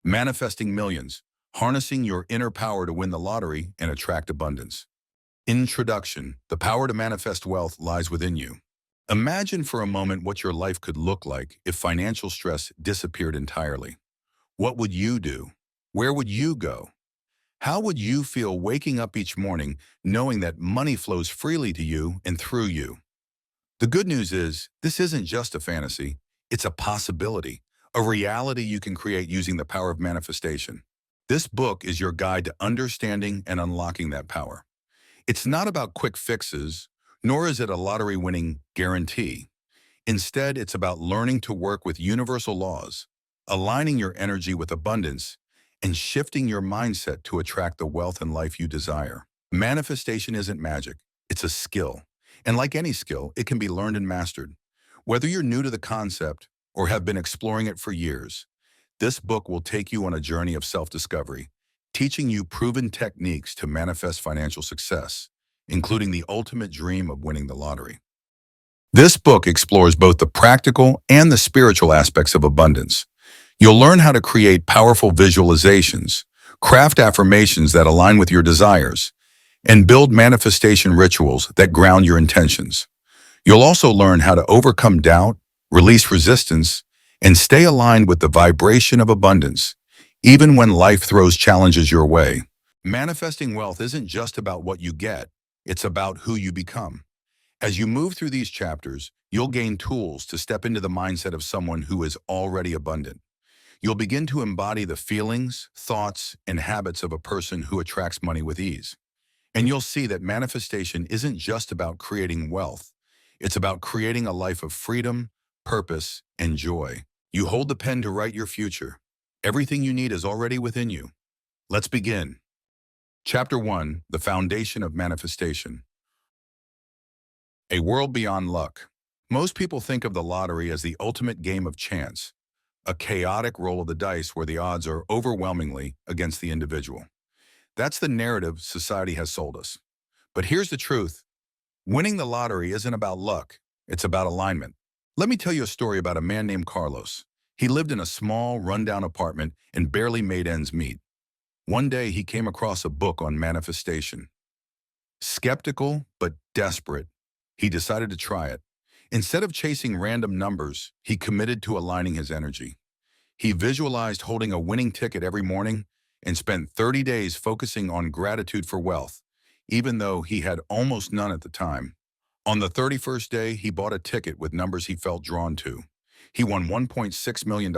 Manifesting Millions, Harnessing Your Inner Power to Win the Lottery and Attract Abundance. Introduction. The power to manifest wealth lies within you. Imagine for a moment what your life could look like if financial stress disappeared entirely. What would you do? Where would you go? How would you feel waking up each morning knowing that money flows freely to you and through you? The good news is, this isn't just a fantasy, it's a possibility, a reality you can create using the power of manifestation. This book is your guide to understanding and unlocking that power. It's not about quick fixes, nor is it a lottery-winning guarantee. Instead, it's about learning to work with universal laws, aligning your energy with abundance, and shifting your mindset to attract the wealth and life you desire. Manifestation isn't magic, it's a skill. And like any skill, it can be learned and mastered. Whether you're new to the concept or have been exploring it for years, this book will take you on a journey of self-discovery, teaching you proven techniques to manifest financial success, including the ultimate dream of winning the lottery. This book explores both the practical and the spiritual aspects of abundance. You'll learn how to create powerful visualizations, craft affirmations that align with your desires, and build manifestation rituals that ground your intentions. You'll also learn how to overcome doubt, release resistance, and stay aligned with the vibration of abundance, even when life throws challenges your way. Manifesting wealth isn't just about what you get, it's about who you become. As you move through these chapters, you'll gain tools to step into the mindset of someone who is already abundant. You'll begin to embody the feelings, thoughts, and habits of a person who attracts money with ease. And you'll see that manifestation isn't just about creating wealth. It's about creating a life of freedom, purpose, and joy. You hold the pen to write your future. Everything you need is already within you. Let's begin. Chapter 1, The Foundation of Manifestation. A world beyond luck. Most people think of the lottery as the ultimate game of chance, a chaotic roll of the dice where the odds are overwhelmingly against the individual. That's the narrative society has sold us. But here's the truth. Winning the lottery isn't about luck. It's about alignment. Let me tell you a story about a man named Carlos. He lived in a small, rundown apartment and barely made ends meet. One day, he came across a book on manifestation. Skeptical, but desperate, he decided to try it. Instead of chasing random numbers, he committed to aligning his energy. He visualized holding a winning ticket every morning and spent 30 days focusing on gratitude for wealth, even though he had almost none at the time. On the 31st day, he bought a ticket with numbers he felt drawn to. He won $1.6 million.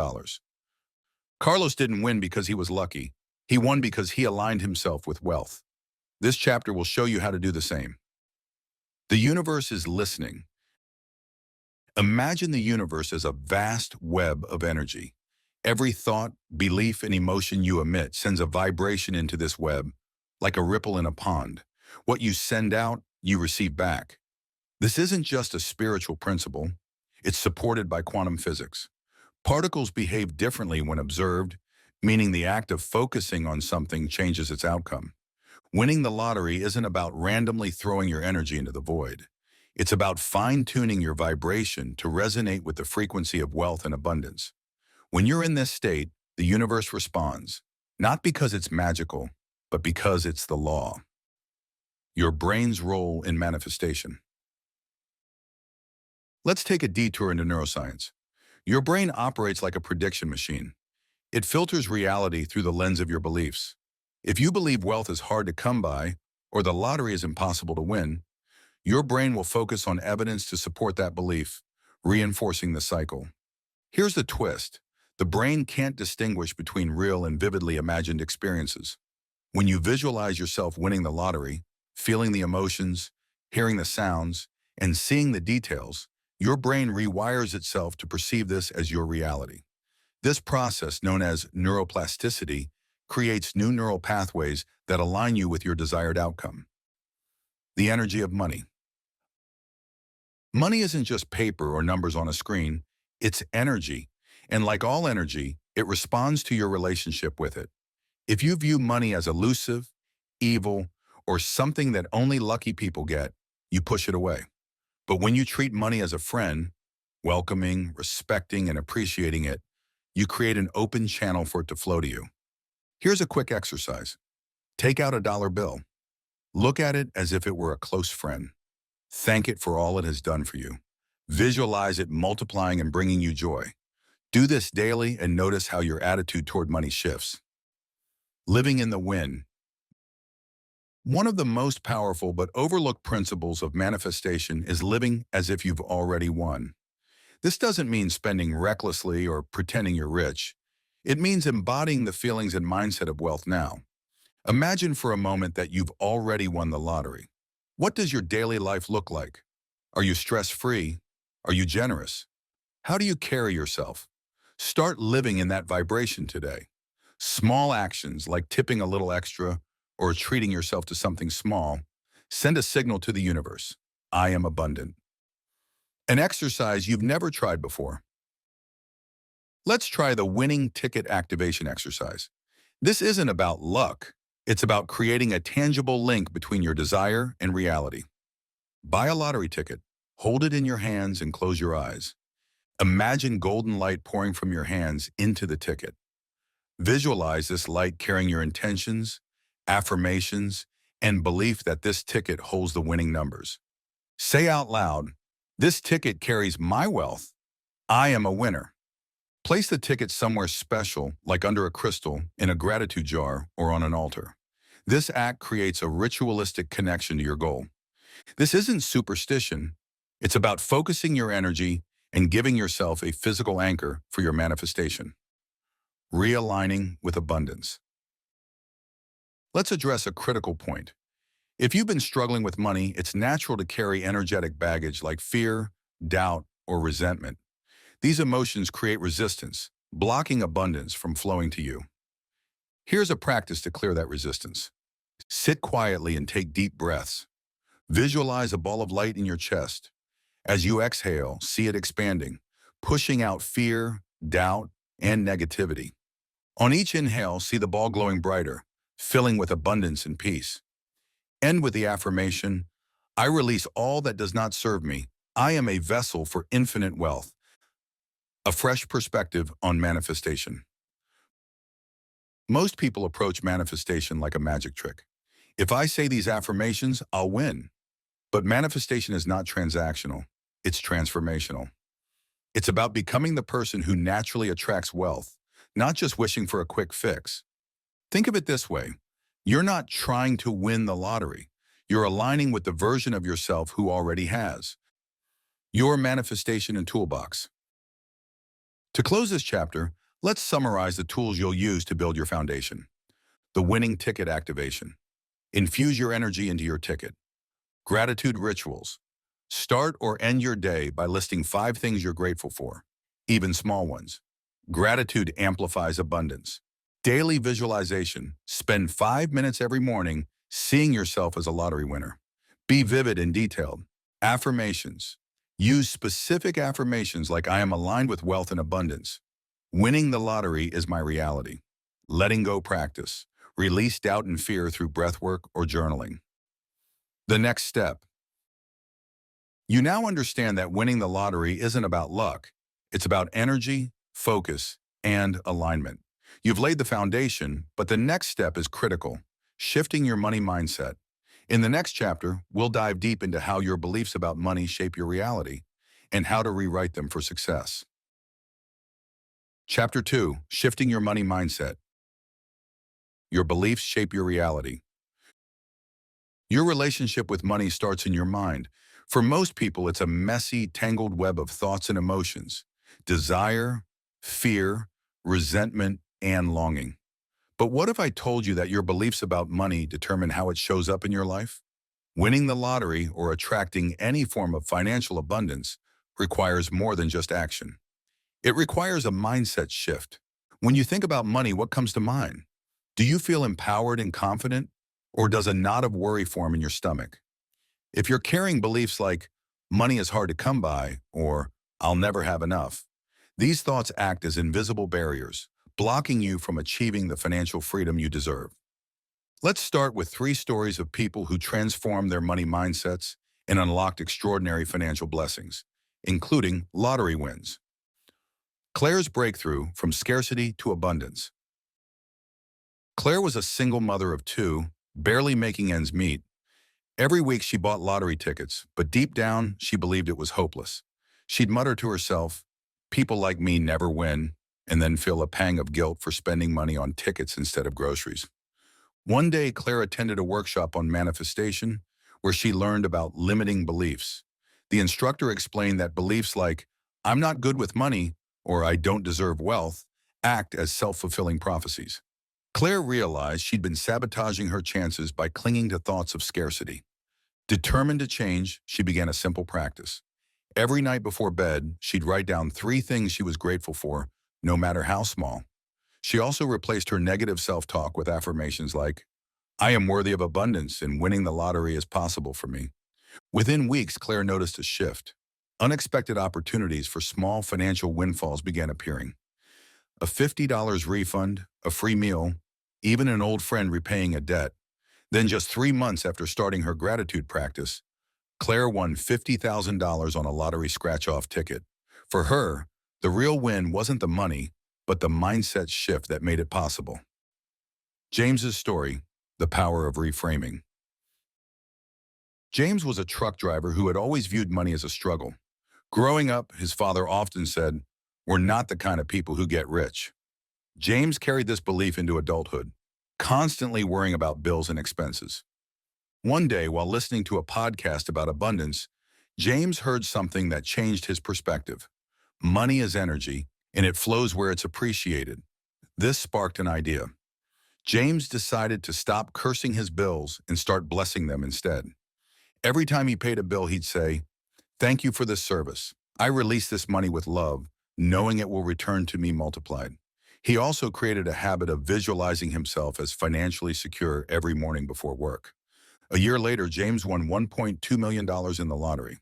Carlos didn't win because he was lucky. He won because he aligned himself with wealth. This chapter will show you how to do the same. The universe is listening. Imagine the universe as a vast web of energy. Every thought, belief, and emotion you emit sends a vibration into this web, like a ripple in a pond. What you send out, you receive back. This isn't just a spiritual principle. It's supported by quantum physics. Particles behave differently when observed, meaning the act of focusing on something changes its outcome. Winning the lottery isn't about randomly throwing your energy into the void. It's about fine-tuning your vibration to resonate with the frequency of wealth and abundance. When you're in this state, the universe responds, not because it's magical, but because it's the law. Your brain's role in manifestation. Let's take a detour into neuroscience. Your brain operates like a prediction machine. It filters reality through the lens of your beliefs. If you believe wealth is hard to come by, or the lottery is impossible to win, your brain will focus on evidence to support that belief, reinforcing the cycle. Here's the twist. The brain can't distinguish between real and vividly imagined experiences. When you visualize yourself winning the lottery, feeling the emotions, hearing the sounds, and seeing the details, your brain rewires itself to perceive this as your reality. This process, known as neuroplasticity, creates new neural pathways that align you with your desired outcome. The energy of money. Money isn't just paper or numbers on a screen, it's energy. And like all energy, it responds to your relationship with it. If you view money as elusive, evil, or something that only lucky people get, you push it away. But when you treat money as a friend, welcoming, respecting, and appreciating it, You create an open channel for it to flow to you. Here's a quick exercise. Take out a dollar bill. Look at it as if it were a close friend. Thank it for all it has done for you. Visualize it multiplying and bringing you joy. Do this daily and notice how your attitude toward money shifts. Living in the win. One of the most powerful but overlooked principles of manifestation is living as if you've already won. This doesn't mean spending recklessly or pretending you're rich. It means embodying the feelings and mindset of wealth now. Imagine for a moment that you've already won the lottery. What does your daily life look like? Are you stress-free? Are you generous? How do you carry yourself? Start living in that vibration today. Small actions like tipping a little extra or treating yourself to something small send a signal to the universe. I am abundant. An exercise you've never tried before. Let's try the winning ticket activation exercise. This isn't about luck. It's about creating a tangible link between your desire and reality. Buy a lottery ticket, hold it in your hands and close your eyes. Imagine golden light pouring from your hands into the ticket. Visualize this light carrying your intentions, affirmations, and belief that this ticket holds the winning numbers. Say out loud, "This ticket carries my wealth. I am a winner." Place the ticket somewhere special, like under a crystal, in a gratitude jar, or on an altar. This act creates a ritualistic connection to your goal. This isn't superstition. It's about focusing your energy and giving yourself a physical anchor for your manifestation. Realigning with abundance. Let's address a critical point. If you've been struggling with money, it's natural to carry energetic baggage like fear, doubt, or resentment. These emotions create resistance, blocking abundance from flowing to you. Here's a practice to clear that resistance. Sit quietly and take deep breaths. Visualize a ball of light in your chest. As you exhale, see it expanding, pushing out fear, doubt, and negativity. On each inhale, see the ball glowing brighter, filling with abundance and peace. End with the affirmation, "I release all that does not serve me. I am a vessel for infinite wealth." A fresh perspective on manifestation. Most people approach manifestation like a magic trick. If I say these affirmations, I'll win. But manifestation is not transactional. It's transformational. It's about becoming the person who naturally attracts wealth, not just wishing for a quick fix. Think of it this way. You're not trying to win the lottery. You're aligning with the version of yourself who already has. Your manifestation and toolbox. To close this chapter, let's summarize the tools you'll use to build your foundation. The winning ticket activation. Infuse your energy into your ticket. Gratitude rituals. Start or end your day by listing 5 things you're grateful for, even small ones. Gratitude amplifies abundance. Daily visualization. Spend 5 minutes every morning seeing yourself as a lottery winner. Be vivid and detailed. Affirmations. Use specific affirmations like "I am aligned with wealth and abundance." "Winning the lottery is my reality." Letting go practice. Release doubt and fear through breathwork or journaling. The next step. You now understand that winning the lottery isn't about luck. It's about energy, focus, and alignment. You've laid the foundation, but the next step is critical: shifting your money mindset. In the next chapter, we'll dive deep into how your beliefs about money shape your reality and how to rewrite them for success. Chapter 2, Shifting Your Money Mindset. Your beliefs shape your reality. Your relationship with money starts in your mind. For most people, it's a messy, tangled web of thoughts and emotions: desire, fear, resentment, and longing. But what if I told you that your beliefs about money determine how it shows up in your life? Winning the lottery or attracting any form of financial abundance requires more than just action. It requires a mindset shift. When you think about money, what comes to mind? Do you feel empowered and confident, or does a knot of worry form in your stomach? If you're carrying beliefs like "money is hard to come by" or "I'll never have enough," these thoughts act as invisible barriers, blocking you from achieving the financial freedom you deserve. Let's start with 3 stories of people who transformed their money mindsets and unlocked extraordinary financial blessings, including lottery wins. Claire's breakthrough from scarcity to abundance. Claire was a single mother of two, barely making ends meet. Every week she bought lottery tickets, but deep down she believed it was hopeless. She'd mutter to herself, "People like me never win," and then feel a pang of guilt for spending money on tickets instead of groceries. One day, Claire attended a workshop on manifestation where she learned about limiting beliefs. The instructor explained that beliefs like, "I'm not good with money," or "I don't deserve wealth," act as self-fulfilling prophecies. Claire realized she'd been sabotaging her chances by clinging to thoughts of scarcity. Determined to change, she began a simple practice. Every night before bed, she'd write down 3 things she was grateful for, no matter how small. She also replaced her negative self-talk with affirmations like, "I am worthy of abundance and winning the lottery is possible for me." Within weeks, Claire noticed a shift. Unexpected opportunities for small financial windfalls began appearing. A $50 refund, a free meal, even an old friend repaying a debt. Then just 3 months after starting her gratitude practice, Claire won $50,000 on a lottery scratch-off ticket. For her, the real win wasn't the money, but the mindset shift that made it possible. James's story, the power of reframing. James was a truck driver who had always viewed money as a struggle. Growing up, his father often said, "We're not the kind of people who get rich." James carried this belief into adulthood, constantly worrying about bills and expenses. One day, while listening to a podcast about abundance, James heard something that changed his perspective. Money is energy, and it flows where it's appreciated. This sparked an idea. James decided to stop cursing his bills and start blessing them instead. Every time he paid a bill, he'd say, "Thank you for this service. I release this money with love, knowing it will return to me multiplied." He also created a habit of visualizing himself as financially secure every morning before work. A year later, James won $1.2 million in the lottery.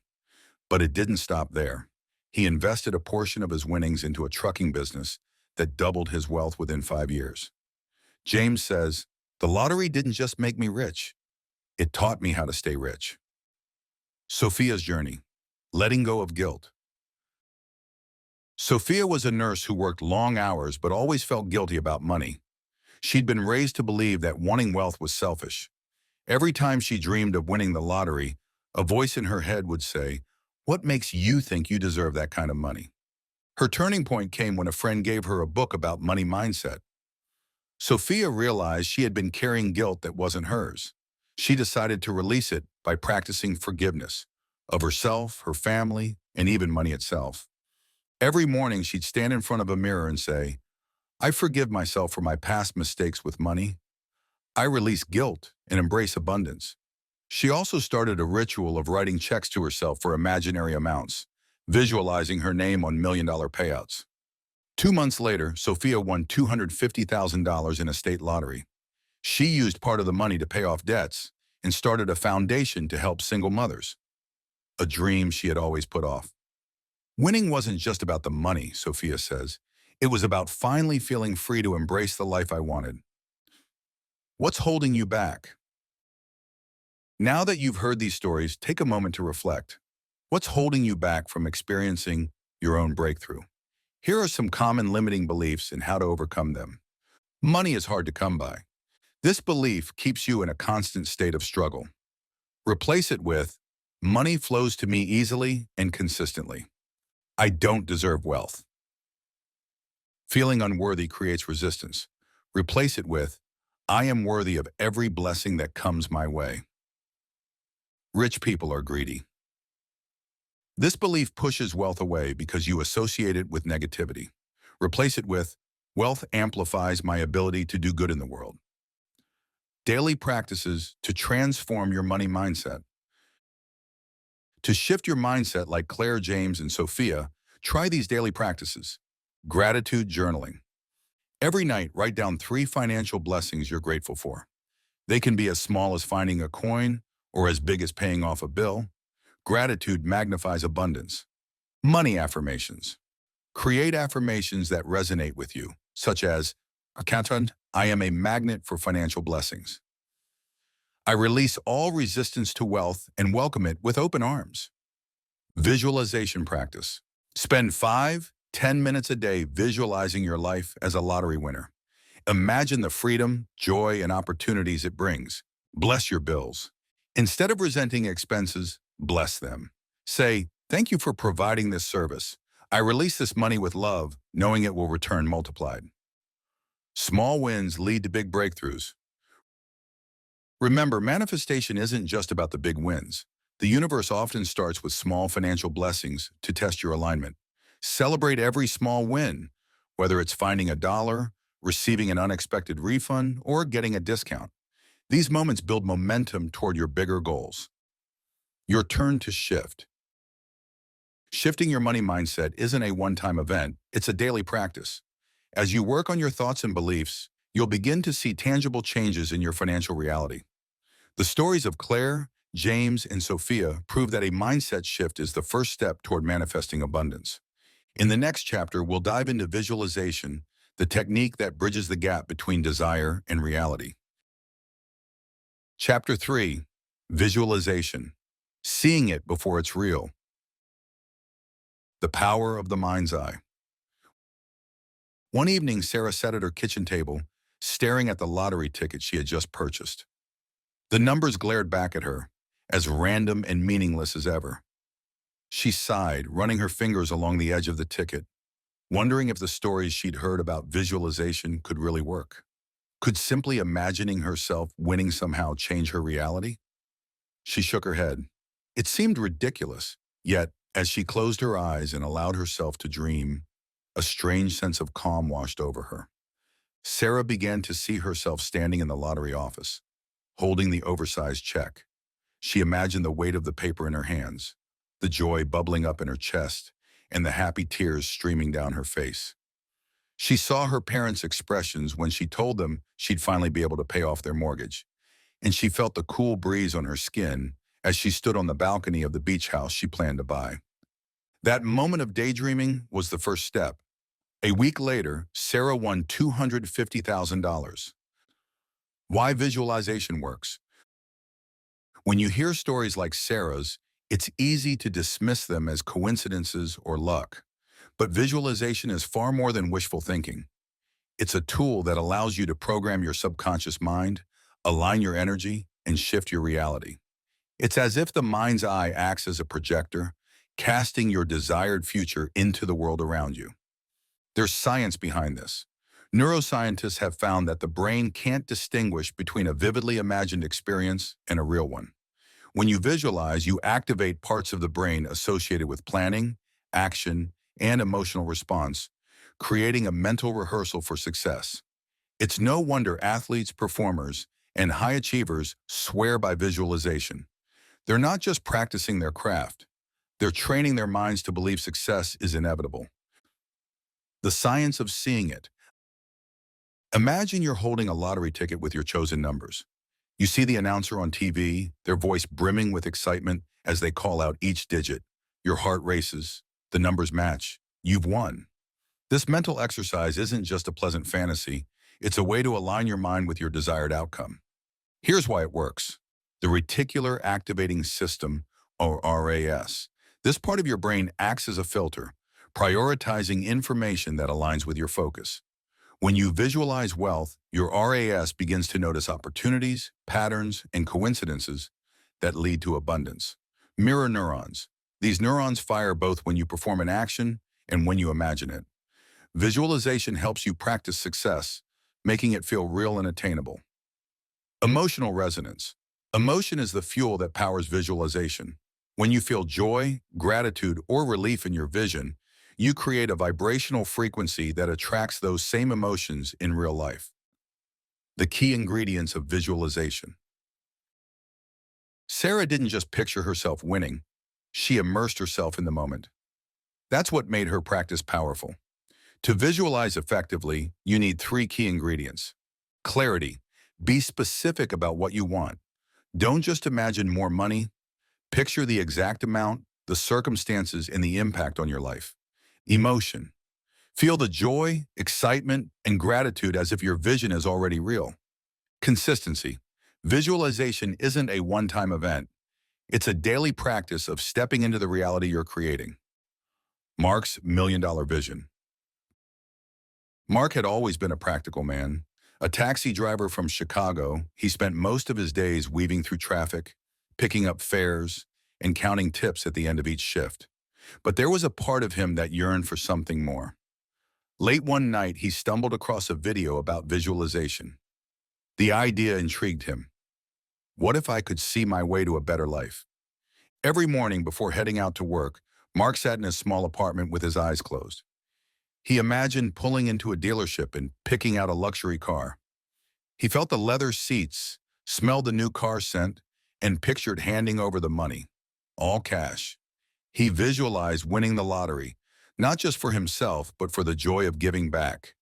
But it didn't stop there. He invested a portion of his winnings into a trucking business that doubled his wealth within 5 years. James says, "The lottery didn't just make me rich. It taught me how to stay rich." Sophia's journey, letting go of guilt. Sophia was a nurse who worked long hours but always felt guilty about money. She'd been raised to believe that wanting wealth was selfish. Every time she dreamed of winning the lottery, a voice in her head would say, "What makes you think you deserve that kind of money?" Her turning point came when a friend gave her a book about money mindset. Sophia realized she had been carrying guilt that wasn't hers. She decided to release it by practicing forgiveness of herself, her family, and even money itself. Every morning, she'd stand in front of a mirror and say, "I forgive myself for my past mistakes with money. I release guilt and embrace abundance." She also started a ritual of writing checks to herself for imaginary amounts, visualizing her name on million-dollar payouts. 2 months later, Sophia won $250,000 in a state lottery. She used part of the money to pay off debts and started a foundation to help single mothers, a dream she had always put off. Winning wasn't just about the money, Sophia says. It was about finally feeling free to embrace the life I wanted. What's holding you back? Now that you've heard these stories, take a moment to reflect. What's holding you back from experiencing your own breakthrough? Here are some common limiting beliefs and how to overcome them. Money is hard to come by. This belief keeps you in a constant state of struggle. Replace it with, "Money flows to me easily and consistently." I don't deserve wealth. Feeling unworthy creates resistance. Replace it with, "I am worthy of every blessing that comes my way." Rich people are greedy. This belief pushes wealth away because you associate it with negativity. Replace it with, "Wealth amplifies my ability to do good in the world." Daily practices to transform your money mindset. To shift your mindset like Claire, James, and Sophia, try these daily practices. Gratitude journaling. Every night, write down 3 financial blessings you're grateful for. They can be as small as finding a coin or as big as paying off a bill. Gratitude magnifies abundance. Money affirmations. Create affirmations that resonate with you, such as, "Accountant, I am a magnet for financial blessings. I release all resistance to wealth and welcome it with open arms." Visualization practice. Spend 5 10 minutes a day visualizing your life as a lottery winner. Imagine the freedom, joy, and opportunities it brings. Bless your bills. Instead of resenting expenses, bless them. Say, thank you for providing this service. I release this money with love, knowing it will return multiplied. Small wins lead to big breakthroughs. Remember, manifestation isn't just about the big wins. The universe often starts with small financial blessings to test your alignment. Celebrate every small win, whether it's finding a dollar, receiving an unexpected refund, or getting a discount. These moments build momentum toward your bigger goals. Your turn to shift. Shifting your money mindset isn't a one-time event, it's a daily practice. As you work on your thoughts and beliefs, you'll begin to see tangible changes in your financial reality. The stories of Claire, James, and Sophia prove that a mindset shift is the first step toward manifesting abundance. In the next chapter, we'll dive into visualization, the technique that bridges the gap between desire and reality. Chapter 3, Visualization. Seeing it before it's real. The power of the mind's eye. One evening, Sarah sat at her kitchen table, staring at the lottery ticket she had just purchased. The numbers glared back at her, as random and meaningless as ever. She sighed, running her fingers along the edge of the ticket, wondering if the stories she'd heard about visualization could really work. Could simply imagining herself winning somehow change her reality? She shook her head. It seemed ridiculous, yet, as she closed her eyes and allowed herself to dream, a strange sense of calm washed over her. Sarah began to see herself standing in the lottery office, holding the oversized check. She imagined the weight of the paper in her hands, the joy bubbling up in her chest, and the happy tears streaming down her face. She saw her parents' expressions when she told them she'd finally be able to pay off their mortgage, and she felt the cool breeze on her skin as she stood on the balcony of the beach house she planned to buy. That moment of daydreaming was the first step. A week later, Sarah won $250,000. Why visualization works? When you hear stories like Sarah's, it's easy to dismiss them as coincidences or luck. But visualization is far more than wishful thinking. It's a tool that allows you to program your subconscious mind, align your energy, and shift your reality. It's as if the mind's eye acts as a projector, casting your desired future into the world around you. There's science behind this. Neuroscientists have found that the brain can't distinguish between a vividly imagined experience and a real one. When you visualize, you activate parts of the brain associated with planning, action, and emotional response, creating a mental rehearsal for success. It's no wonder athletes, performers, and high achievers swear by visualization. They're not just practicing their craft, they're training their minds to believe success is inevitable. The science of seeing it. Imagine you're holding a lottery ticket with your chosen numbers. You see the announcer on TV, their voice brimming with excitement as they call out each digit. Your heart races, the numbers match. You've won. This mental exercise isn't just a pleasant fantasy, it's a way to align your mind with your desired outcome. Here's why it works. The reticular activating system, or RAS. This part of your brain acts as a filter, prioritizing information that aligns with your focus. When you visualize wealth, your RAS begins to notice opportunities, patterns, and coincidences that lead to abundance. Mirror neurons. These neurons fire both when you perform an action and when you imagine it. Visualization helps you practice success, making it feel real and attainable. Emotional resonance. Emotion is the fuel that powers visualization. When you feel joy, gratitude, or relief in your vision, you create a vibrational frequency that attracts those same emotions in real life. The key ingredients of visualization. Sarah didn't just picture herself winning, she immersed herself in the moment. That's what made her practice powerful. To visualize effectively, you need 3 key ingredients. Clarity. Be specific about what you want. Don't just imagine more money. Picture the exact amount, the circumstances, and the impact on your life. Emotion. Feel the joy, excitement, and gratitude as if your vision is already real. Consistency. Visualization isn't a one-time event. It's a daily practice of stepping into the reality you're creating. Mark's million-dollar vision. Mark had always been a practical man. A taxi driver from Chicago, he spent most of his days weaving through traffic, picking up fares, and counting tips at the end of each shift. But there was a part of him that yearned for something more. Late one night, he stumbled across a video about visualization. The idea intrigued him. What if I could see my way to a better life? Every morning before heading out to work, Mark sat in his small apartment with his eyes closed. He imagined pulling into a dealership and picking out a luxury car. He felt the leather seats, smelled the new car scent, and pictured handing over the money. All cash. He visualized winning the lottery, not just for himself, but for the joy of giving back.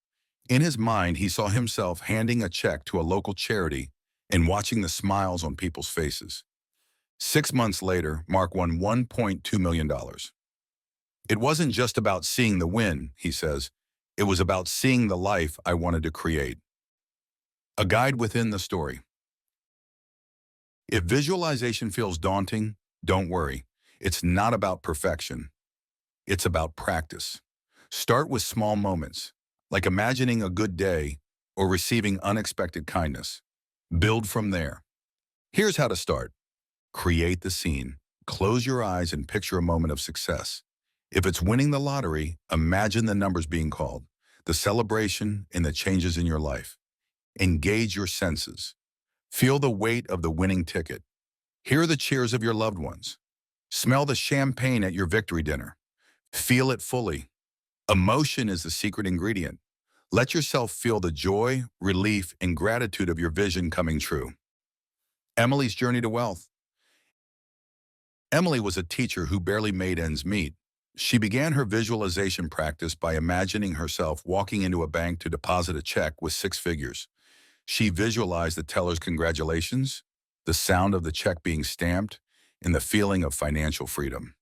In his mind, he saw himself handing a check to a local charity and watching the smiles on people's faces. 6 months later, Mark won $1.2 million. It wasn't just about seeing the win, he says. It was about seeing the life I wanted to create. A guide within the story. If visualization feels daunting, don't worry. It's not about perfection. It's about practice. Start with small moments, like imagining a good day or receiving unexpected kindness. Build from there. Here's how to start. Create the scene. Close your eyes and picture a moment of success. If it's winning the lottery, imagine the numbers being called, the celebration, and the changes in your life. Engage your senses. Feel the weight of the winning ticket. Hear the cheers of your loved ones. Smell the champagne at your victory dinner. Feel it fully. Emotion is the secret ingredient. Let yourself feel the joy, relief, and gratitude of your vision coming true. Emily's journey to wealth. Emily was a teacher who barely made ends meet. She began her visualization practice by imagining herself walking into a bank to deposit a check with 6 figures. She visualized the teller's congratulations, the sound of the check being stamped, and the feeling of financial freedom.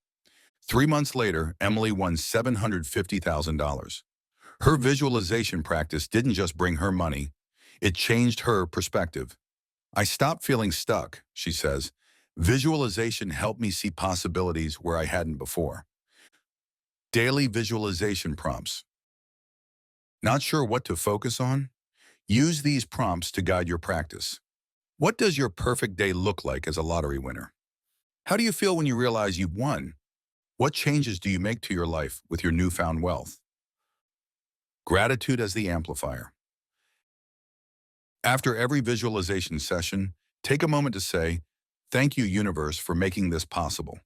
3 months later, Emily won $750,000. Her visualization practice didn't just bring her money, it changed her perspective. I stopped feeling stuck, she says. Visualization helped me see possibilities where I hadn't before. Daily visualization prompts. Not sure what to focus on? Use these prompts to guide your practice. What does your perfect day look like as a lottery winner? How do you feel when you realize you've won? What changes do you make to your life with your newfound wealth? Gratitude as the amplifier. After every visualization session, take a moment to say, "Thank you, universe, for making this possible."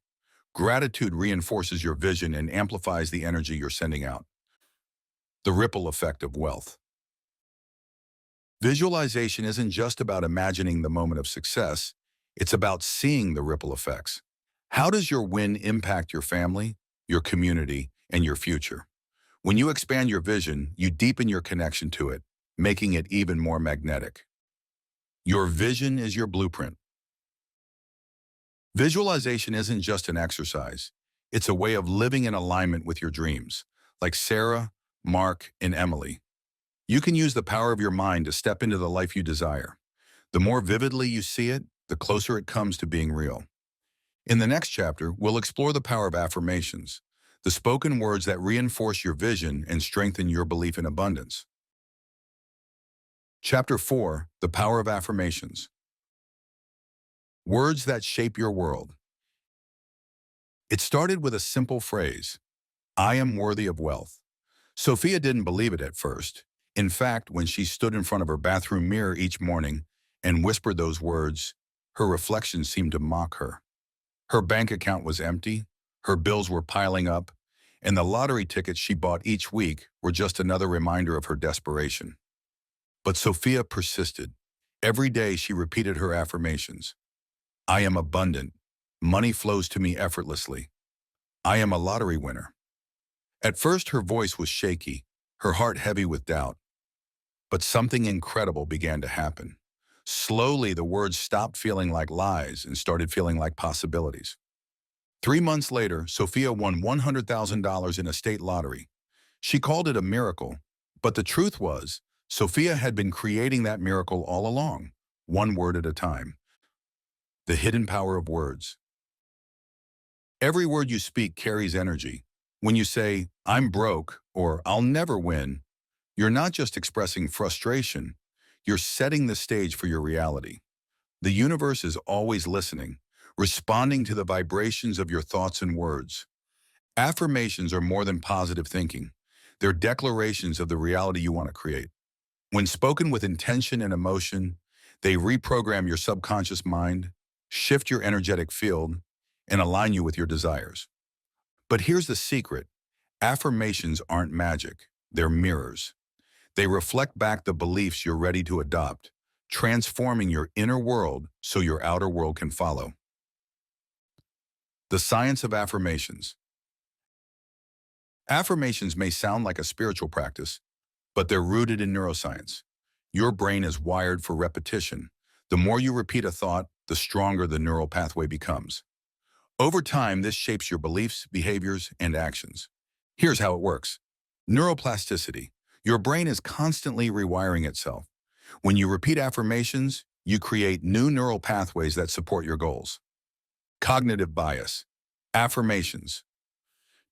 Gratitude reinforces your vision and amplifies the energy you're sending out. The ripple effect of wealth. Visualization isn't just about imagining the moment of success, it's about seeing the ripple effects. How does your win impact your family, your community, and your future? When you expand your vision, you deepen your connection to it, making it even more magnetic. Your vision is your blueprint. Visualization isn't just an exercise. It's a way of living in alignment with your dreams, like Sarah, Mark, and Emily. You can use the power of your mind to step into the life you desire. The more vividly you see it, the closer it comes to being real. In the next chapter, we'll explore the power of affirmations, the spoken words that reinforce your vision and strengthen your belief in abundance. Chapter 4, The Power of Affirmations. Words that shape your world. It started with a simple phrase, "I am worthy of wealth." Sophia didn't believe it at first. In fact, when she stood in front of her bathroom mirror each morning and whispered those words, her reflection seemed to mock her. Her bank account was empty, her bills were piling up, and the lottery tickets she bought each week were just another reminder of her desperation. But Sophia persisted. Every day she repeated her affirmations. I am abundant. Money flows to me effortlessly. I am a lottery winner. At first her voice was shaky, her heart heavy with doubt. But something incredible began to happen. Slowly the words stopped feeling like lies and started feeling like possibilities. 3 months later, Sophia won $100,000 in a state lottery. She called it a miracle, but the truth was, Sophia had been creating that miracle all along, one word at a time. The hidden power of words. Every word you speak carries energy. When you say, I'm broke or I'll never win, you're not just expressing frustration, you're setting the stage for your reality. The universe is always listening, responding to the vibrations of your thoughts and words. Affirmations are more than positive thinking. They're declarations of the reality you want to create. When spoken with intention and emotion, they reprogram your subconscious mind, shift your energetic field, and align you with your desires. But here's the secret. Affirmations aren't magic. They're mirrors. They reflect back the beliefs you're ready to adopt, transforming your inner world so your outer world can follow. The science of affirmations. Affirmations may sound like a spiritual practice, but they're rooted in neuroscience. Your brain is wired for repetition. The more you repeat a thought, the stronger the neural pathway becomes. Over time, this shapes your beliefs, behaviors, and actions. Here's how it works. Neuroplasticity. Your brain is constantly rewiring itself. When you repeat affirmations, you create new neural pathways that support your goals. Cognitive bias. Affirmations.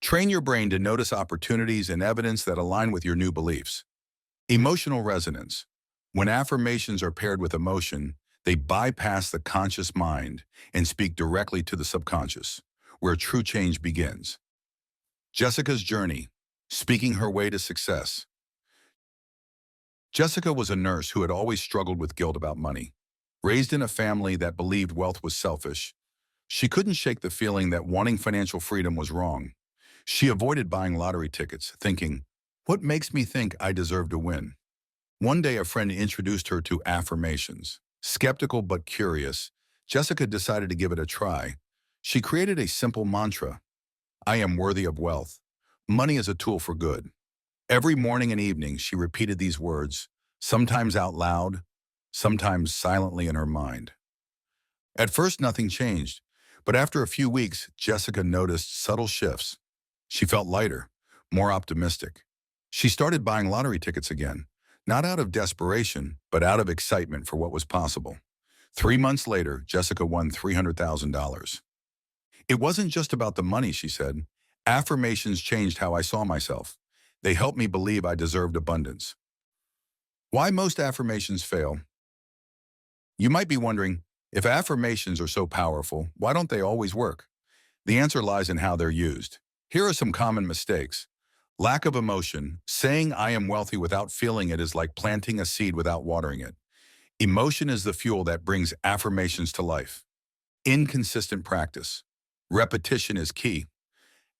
Train your brain to notice opportunities and evidence that align with your new beliefs. Emotional resonance. When affirmations are paired with emotion, they bypass the conscious mind and speak directly to the subconscious, where true change begins. Jessica's journey, speaking her way to success. Jessica was a nurse who had always struggled with guilt about money. Raised in a family that believed wealth was selfish, she couldn't shake the feeling that wanting financial freedom was wrong. She avoided buying lottery tickets, thinking, what makes me think I deserve to win? One day, a friend introduced her to affirmations. Skeptical but curious, Jessica decided to give it a try. She created a simple mantra: I am worthy of wealth. Money is a tool for good. Every morning and evening, she repeated these words, sometimes out loud, sometimes silently in her mind. At first, nothing changed, but after a few weeks, Jessica noticed subtle shifts. She felt lighter, more optimistic. She started buying lottery tickets again, not out of desperation, but out of excitement for what was possible. 3 months later, Jessica won $300,000. It wasn't just about the money, she said. Affirmations changed how I saw myself. They helped me believe I deserved abundance. Why most affirmations fail? You might be wondering, if affirmations are so powerful, why don't they always work? The answer lies in how they're used. Here are some common mistakes. Lack of emotion. Saying I am wealthy without feeling it is like planting a seed without watering it. Emotion is the fuel that brings affirmations to life. Inconsistent practice. Repetition is key.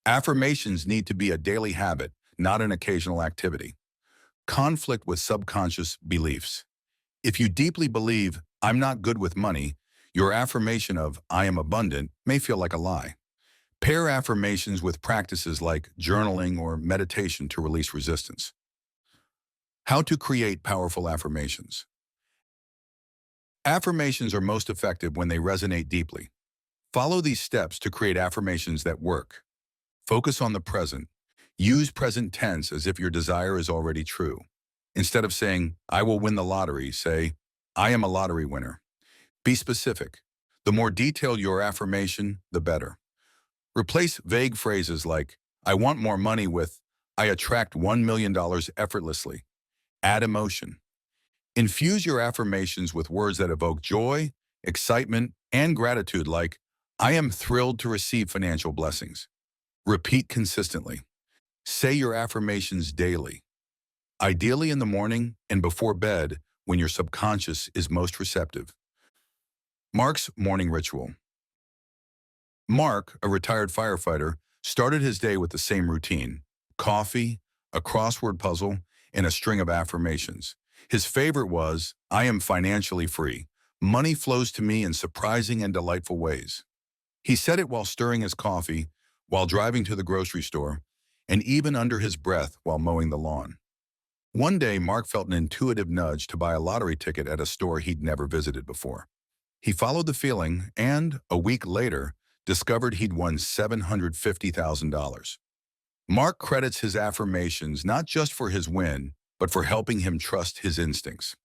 Affirmations need to be a daily habit, not an occasional activity. Conflict with subconscious beliefs. If you deeply believe, I'm not good with money, your affirmation of I am abundant may feel like a lie. Pair affirmations with practices like journaling or meditation to release resistance. How to create powerful affirmations. Affirmations are most effective when they resonate deeply. Follow these steps to create affirmations that work. Focus on the present. Use present tense as if your desire is already true. Instead of saying, I will win the lottery, say, I am a lottery winner. Be specific. The more detailed your affirmation, the better. Replace vague phrases like, I want more money with, I attract $1 million effortlessly. Add emotion. Infuse your affirmations with words that evoke joy, excitement, and gratitude like, I am thrilled to receive financial blessings. Repeat consistently. Say your affirmations daily, ideally in the morning and before bed when your subconscious is most receptive. Mark's morning ritual. Mark, a retired firefighter, started his day with the same routine: coffee, a crossword puzzle, and a string of affirmations. His favorite was, I am financially free. Money flows to me in surprising and delightful ways. He said it while stirring his coffee, while driving to the grocery store, and even under his breath while mowing the lawn. One day, Mark felt an intuitive nudge to buy a lottery ticket at a store he'd never visited before. He followed the feeling and, a week later, discovered he'd won $750,000. Mark credits his affirmations not just for his win, but for helping him trust his instincts.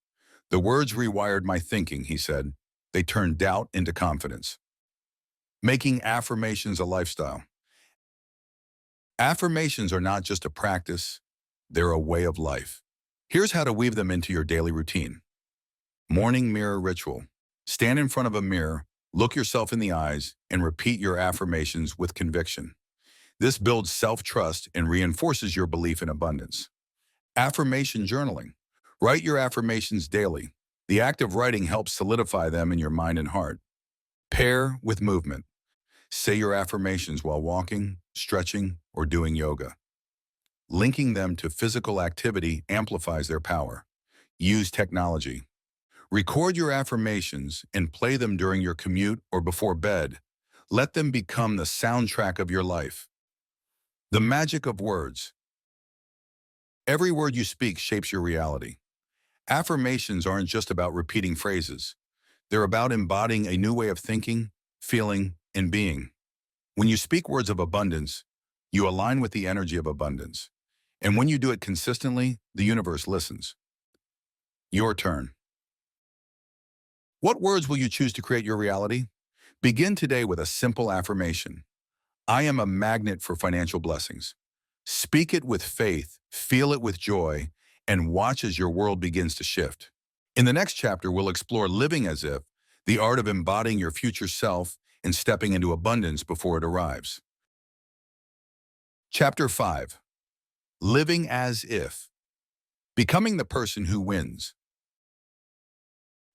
The words rewired my thinking, he said. They turned doubt into confidence. Making affirmations a lifestyle. Affirmations are not just a practice, they're a way of life. Here's how to weave them into your daily routine. Morning mirror ritual. Stand in front of a mirror, look yourself in the eyes, and repeat your affirmations with conviction. This builds self-trust and reinforces your belief in abundance. Affirmation journaling. Write your affirmations daily. The act of writing helps solidify them in your mind and heart. Pair with movement. Say your affirmations while walking, stretching, or doing yoga. Linking them to physical activity amplifies their power. Use technology. Record your affirmations and play them during your commute or before bed. Let them become the soundtrack of your life. The magic of words. Every word you speak shapes your reality. Affirmations aren't just about repeating phrases. They're about embodying a new way of thinking, feeling, and being. When you speak words of abundance, you align with the energy of abundance. And when you do it consistently, the universe listens. Your turn. What words will you choose to create your reality? Begin today with a simple affirmation. I am a magnet for financial blessings. Speak it with faith, feel it with joy, and watch as your world begins to shift. In the next chapter, we'll explore living as if, the art of embodying your future self and stepping into abundance before it arrives. Chapter 5. Living as if. Becoming the person who wins.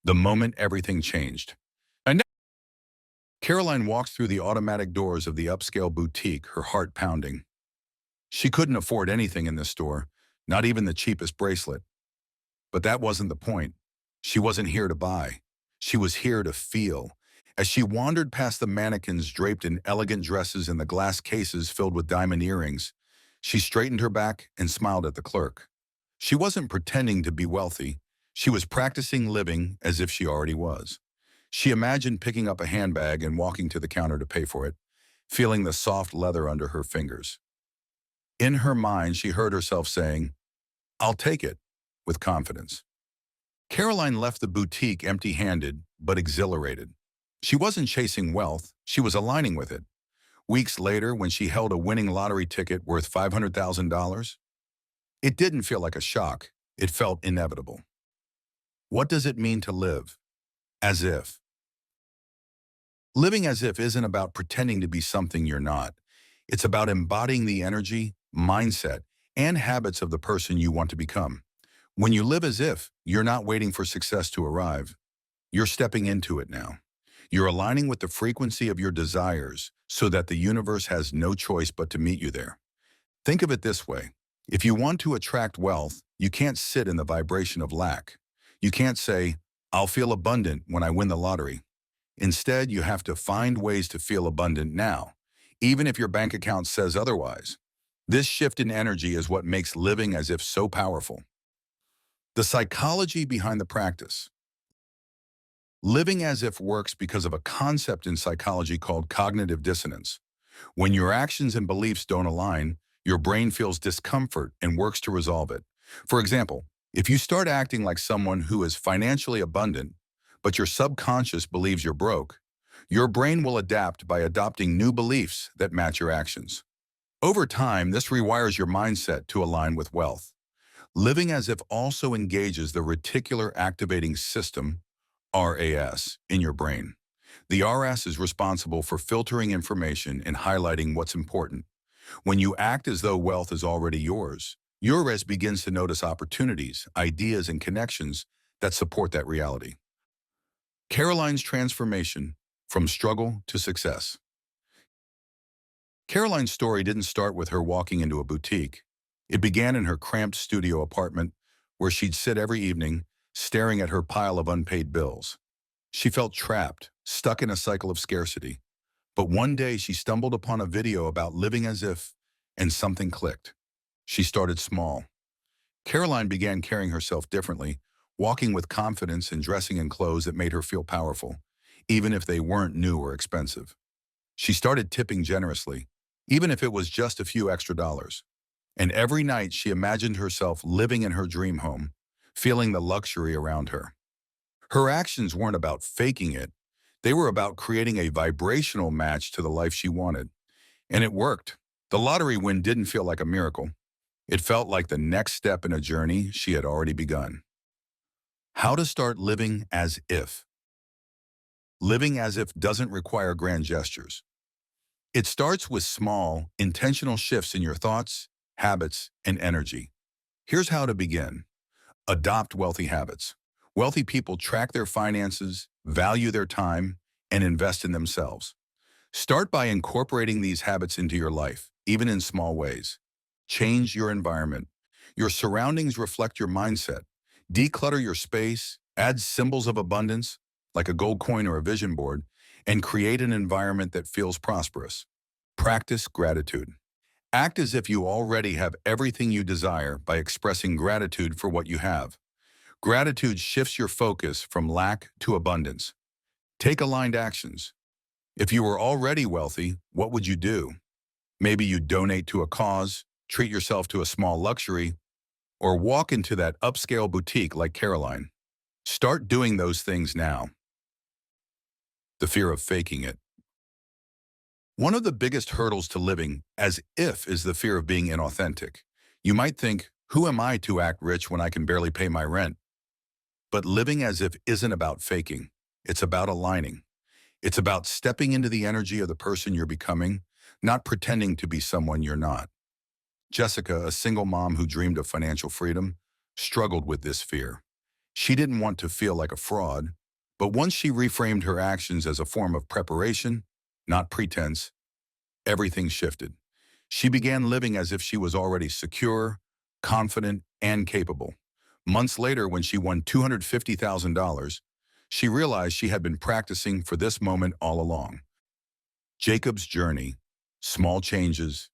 The moment everything changed. And Caroline walked through the automatic doors of the upscale boutique, her heart pounding. She couldn't afford anything in this store, not even the cheapest bracelet. But that wasn't the point. She wasn't here to buy. She was here to feel. As she wandered past the mannequins draped in elegant dresses and the glass cases filled with diamond earrings, she straightened her back and smiled at the clerk. She wasn't pretending to be wealthy. She was practicing living as if she already was. She imagined picking up a handbag and walking to the counter to pay for it, feeling the soft leather under her fingers. In her mind, she heard herself saying, "I'll take it," with confidence. Caroline left the boutique empty-handed, but exhilarated. She wasn't chasing wealth, she was aligning with it. Weeks later, when she held a winning lottery ticket worth $500,000, it didn't feel like a shock, it felt inevitable. What does it mean to live as if? Living as if isn't about pretending to be something you're not. It's about embodying the energy, mindset, and habits of the person you want to become. When you live as if, you're not waiting for success to arrive. You're stepping into it now. You're aligning with the frequency of your desires so that the universe has no choice but to meet you there. Think of it this way. If you want to attract wealth, you can't sit in the vibration of lack. You can't say, "I'll feel abundant when I win the lottery." Instead, you have to find ways to feel abundant now, even if your bank account says otherwise. This shift in energy is what makes living as if so powerful. The psychology behind the practice. Living as if works because of a concept in psychology called cognitive dissonance. When your actions and beliefs don't align, your brain feels discomfort and works to resolve it. For example, if you start acting like someone who is financially abundant, but your subconscious believes you're broke, your brain will adapt by adopting new beliefs that match your actions. Over time, this rewires your mindset to align with wealth. Living as if also engages the reticular activating system, RAS, in your brain. The RAS is responsible for filtering information and highlighting what's important. When you act as though wealth is already yours, your RAS begins to notice opportunities, ideas, and connections that support that reality. Caroline's transformation from struggle to success. Caroline's story didn't start with her walking into a boutique. It began in her cramped studio apartment, where she'd sit every evening, staring at her pile of unpaid bills. She felt trapped, stuck in a cycle of scarcity. But one day she stumbled upon a video about living as if, and something clicked. She started small. Caroline began carrying herself differently, walking with confidence and dressing in clothes that made her feel powerful, even if they weren't new or expensive. She started tipping generously, even if it was just a few extra dollars. And every night she imagined herself living in her dream home, feeling the luxury around her. Her actions weren't about faking it. They were about creating a vibrational match to the life she wanted. And it worked. The lottery win didn't feel like a miracle. It felt like the next step in a journey she had already begun. How to start living as if. Living as if doesn't require grand gestures. It starts with small, intentional shifts in your thoughts, habits, and energy. Here's how to begin. Adopt wealthy habits. Wealthy people track their finances, value their time, and invest in themselves. Start by incorporating these habits into your life, even in small ways. Change your environment. Your surroundings reflect your mindset. Declutter your space, add symbols of abundance, like a gold coin or a vision board, and create an environment that feels prosperous. Practice gratitude. Act as if you already have everything you desire by expressing gratitude for what you have. Gratitude shifts your focus from lack to abundance. Take aligned actions. If you were already wealthy, what would you do? Maybe you donate to a cause, treat yourself to a small luxury, or walk into that upscale boutique like Caroline. Start doing those things now. The fear of faking it. One of the biggest hurdles to living as if is the fear of being inauthentic. You might think, who am I to act rich when I can barely pay my rent? But living as if isn't about faking. It's about aligning. It's about stepping into the energy of the person you're becoming, not pretending to be someone you're not. Jessica, a single mom who dreamed of financial freedom, struggled with this fear. She didn't want to feel like a fraud, but once she reframed her actions as a form of preparation, not pretense, everything shifted. She began living as if she was already secure, confident, and capable. Months later, when she won $250,000, she realized she had been practicing for this moment all along. Jacob's journey, small changes,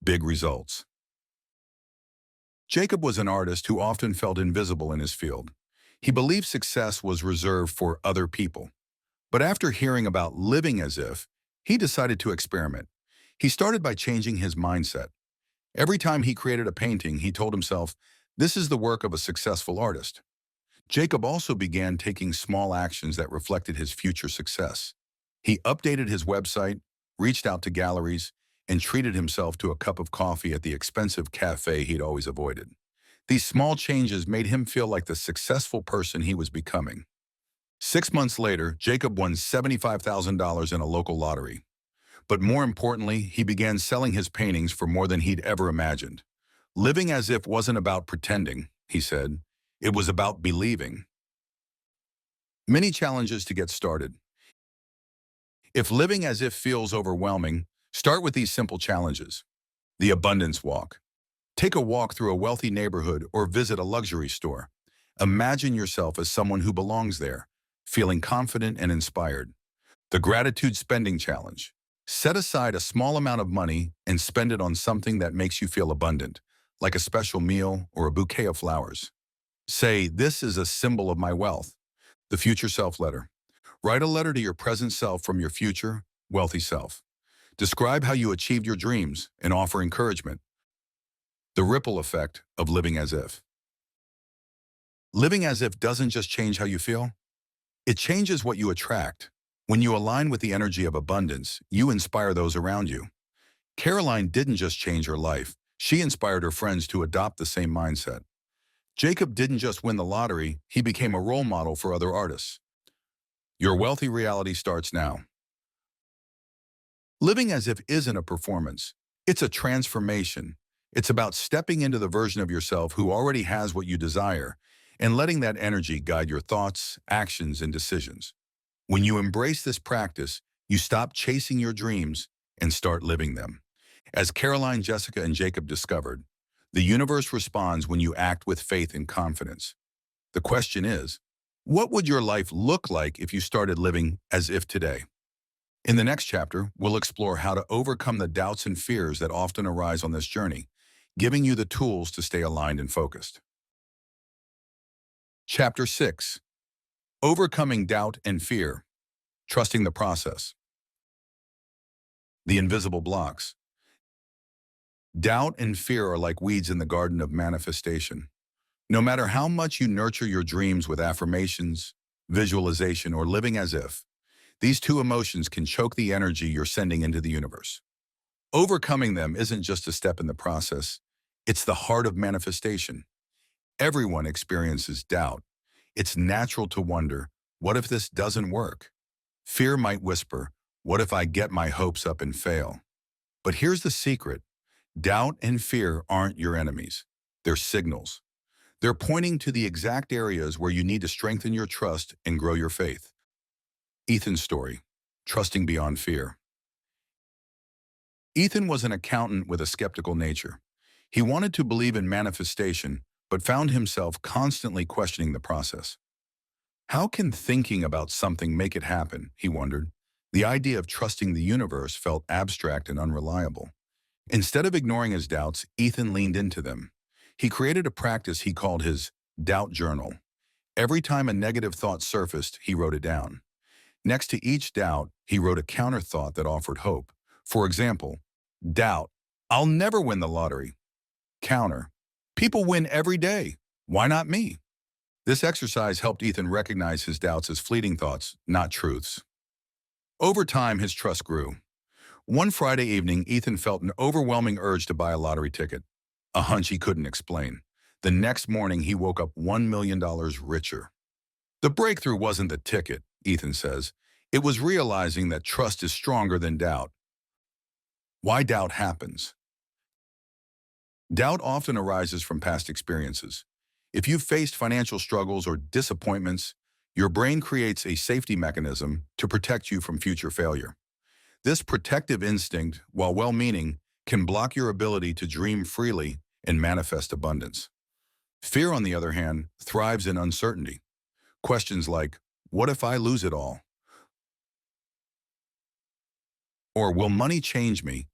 big results. Jacob was an artist who often felt invisible in his field. He believed success was reserved for other people. But after hearing about living as if, he decided to experiment. He started by changing his mindset. Every time he created a painting, he told himself, "This is the work of a successful artist." Jacob also began taking small actions that reflected his future success. He updated his website, reached out to galleries, and treated himself to a cup of coffee at the expensive cafe he'd always avoided. These small changes made him feel like the successful person he was becoming. 6 months later, Jacob won $75,000 in a local lottery. But more importantly, he began selling his paintings for more than he'd ever imagined. Living as if wasn't about pretending, he said. It was about believing. Many challenges to get started. If living as if feels overwhelming, start with these simple challenges. The abundance walk. Take a walk through a wealthy neighborhood or visit a luxury store. Imagine yourself as someone who belongs there, feeling confident and inspired. The gratitude spending challenge. Set aside a small amount of money and spend it on something that makes you feel abundant, like a special meal or a bouquet of flowers. Say, "This is a symbol of my wealth." The future self letter. Write a letter to your present self from your future, wealthy self. Describe how you achieved your dreams and offer encouragement. The ripple effect of living as if. Living as if doesn't just change how you feel. It changes what you attract. When you align with the energy of abundance, you inspire those around you. Caroline didn't just change her life. She inspired her friends to adopt the same mindset. Jacob didn't just win the lottery, he became a role model for other artists. Your wealthy reality starts now. Living as if isn't a performance. It's a transformation. It's about stepping into the version of yourself who already has what you desire and letting that energy guide your thoughts, actions, and decisions. When you embrace this practice, you stop chasing your dreams and start living them. As Caroline, Jessica, and Jacob discovered, the universe responds when you act with faith and confidence. The question is, what would your life look like if you started living as if today? In the next chapter, we'll explore how to overcome the doubts and fears that often arise on this journey, giving you the tools to stay aligned and focused. Chapter 6. Overcoming doubt and fear. Trusting the process. The invisible blocks. Doubt and fear are like weeds in the garden of manifestation. No matter how much you nurture your dreams with affirmations, visualization, or living as if, these two emotions can choke the energy you're sending into the universe. Overcoming them isn't just a step in the process. It's the heart of manifestation. Everyone experiences doubt. It's natural to wonder, what if this doesn't work? Fear might whisper, what if I get my hopes up and fail? But here's the secret. Doubt and fear aren't your enemies. They're signals. They're pointing to the exact areas where you need to strengthen your trust and grow your faith. Ethan's story, trusting beyond fear. Ethan was an accountant with a skeptical nature. He wanted to believe in manifestation, but found himself constantly questioning the process. How can thinking about something make it happen, he wondered. The idea of trusting the universe felt abstract and unreliable. Instead of ignoring his doubts, Ethan leaned into them. He created a practice he called his doubt journal. Every time a negative thought surfaced, he wrote it down. Next to each doubt, he wrote a counter thought that offered hope. For example, doubt, I'll never win the lottery. Counter, people win every day. Why not me? This exercise helped Ethan recognize his doubts as fleeting thoughts, not truths. Over time, his trust grew. One Friday evening, Ethan felt an overwhelming urge to buy a lottery ticket, a hunch he couldn't explain. The next morning, he woke up $1 million richer. The breakthrough wasn't the ticket, Ethan says. It was realizing that trust is stronger than doubt. Why doubt happens? Doubt often arises from past experiences. If you've faced financial struggles or disappointments, your brain creates a safety mechanism to protect you from future failure. This protective instinct, while well-meaning, can block your ability to dream freely and manifest abundance. Fear, on the other hand, thrives in uncertainty. Questions like, what if I lose it all? Or will money change me?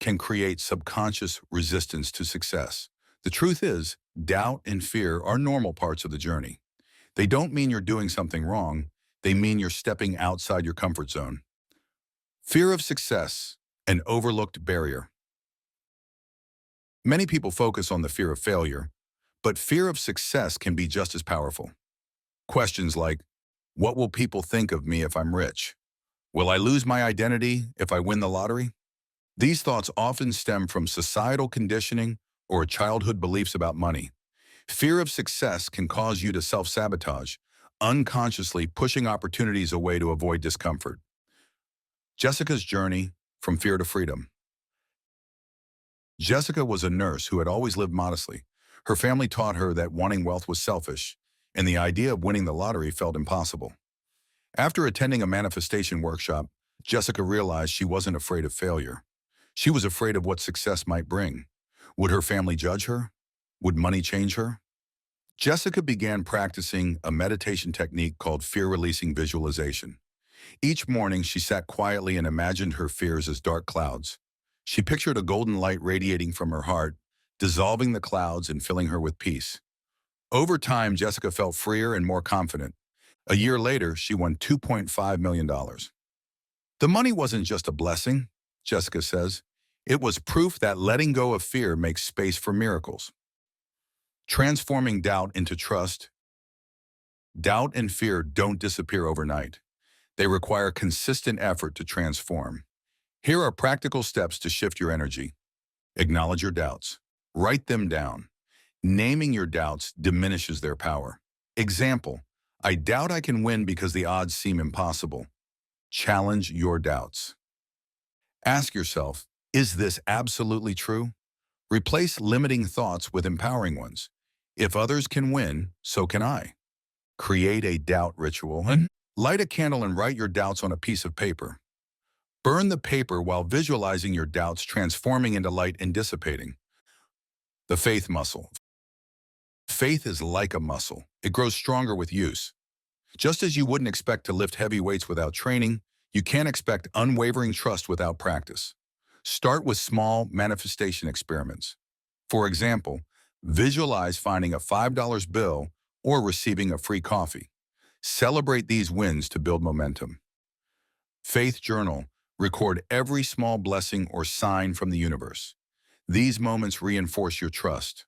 Can create subconscious resistance to success. The truth is, doubt and fear are normal parts of the journey. They don't mean you're doing something wrong. They mean you're stepping outside your comfort zone. Fear of success, an overlooked barrier. Many people focus on the fear of failure, but fear of success can be just as powerful. Questions like, what will people think of me if I'm rich? Will I lose my identity if I win the lottery? These thoughts often stem from societal conditioning or childhood beliefs about money. Fear of success can cause you to self-sabotage, unconsciously pushing opportunities away to avoid discomfort. Jessica's journey from fear to freedom. Jessica was a nurse who had always lived modestly. Her family taught her that wanting wealth was selfish, and the idea of winning the lottery felt impossible. After attending a manifestation workshop, Jessica realized she wasn't afraid of failure. She was afraid of what success might bring. Would her family judge her? Would money change her? Jessica began practicing a meditation technique called fear-releasing visualization. Each morning, she sat quietly and imagined her fears as dark clouds. She pictured a golden light radiating from her heart, dissolving the clouds and filling her with peace. Over time, Jessica felt freer and more confident. A year later, she won $2.5 million. The money wasn't just a blessing, Jessica says. It was proof that letting go of fear makes space for miracles. Transforming doubt into trust. Doubt and fear don't disappear overnight. They require consistent effort to transform. Here are practical steps to shift your energy. Acknowledge your doubts. Write them down. Naming your doubts diminishes their power. Example, I doubt I can win because the odds seem impossible. Challenge your doubts. Ask yourself, is this absolutely true? Replace limiting thoughts with empowering ones. If others can win, so can I. Create a doubt ritual. Light a candle and write your doubts on a piece of paper. Burn the paper while visualizing your doubts transforming into light and dissipating. The faith muscle. Faith is like a muscle. It grows stronger with use. Just as you wouldn't expect to lift heavy weights without training, you can't expect unwavering trust without practice. Start with small manifestation experiments. For example, visualize finding a $5 bill or receiving a free coffee. Celebrate these wins to build momentum. Faith journal. Record every small blessing or sign from the universe. These moments reinforce your trust.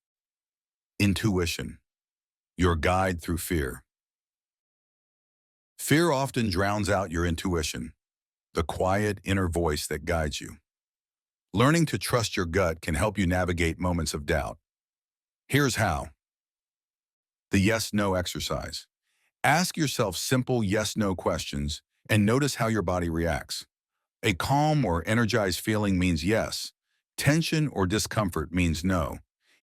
Intuition. Your guide through fear. Fear often drowns out your intuition, the quiet inner voice that guides you. Learning to trust your gut can help you navigate moments of doubt. Here's how. The yes-no exercise. Ask yourself simple yes-no questions and notice how your body reacts. A calm or energized feeling means yes. Tension or discomfort means no.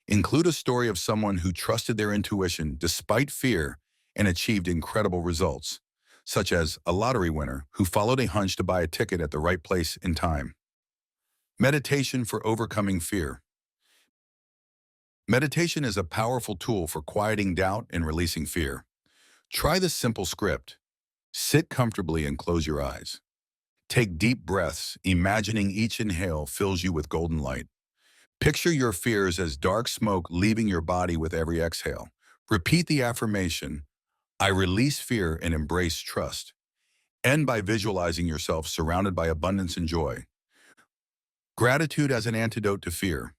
Include a story of someone who trusted their intuition despite fear and achieved incredible results, such as a lottery winner who followed a hunch to buy a ticket at the right place in time. Meditation for overcoming fear. Meditation is a powerful tool for quieting doubt and releasing fear. Try this simple script. Sit comfortably and close your eyes. Take deep breaths, imagining each inhale fills you with golden light. Picture your fears as dark smoke leaving your body with every exhale. Repeat the affirmation, I release fear and embrace trust. End by visualizing yourself surrounded by abundance and joy. Gratitude as an antidote to fear.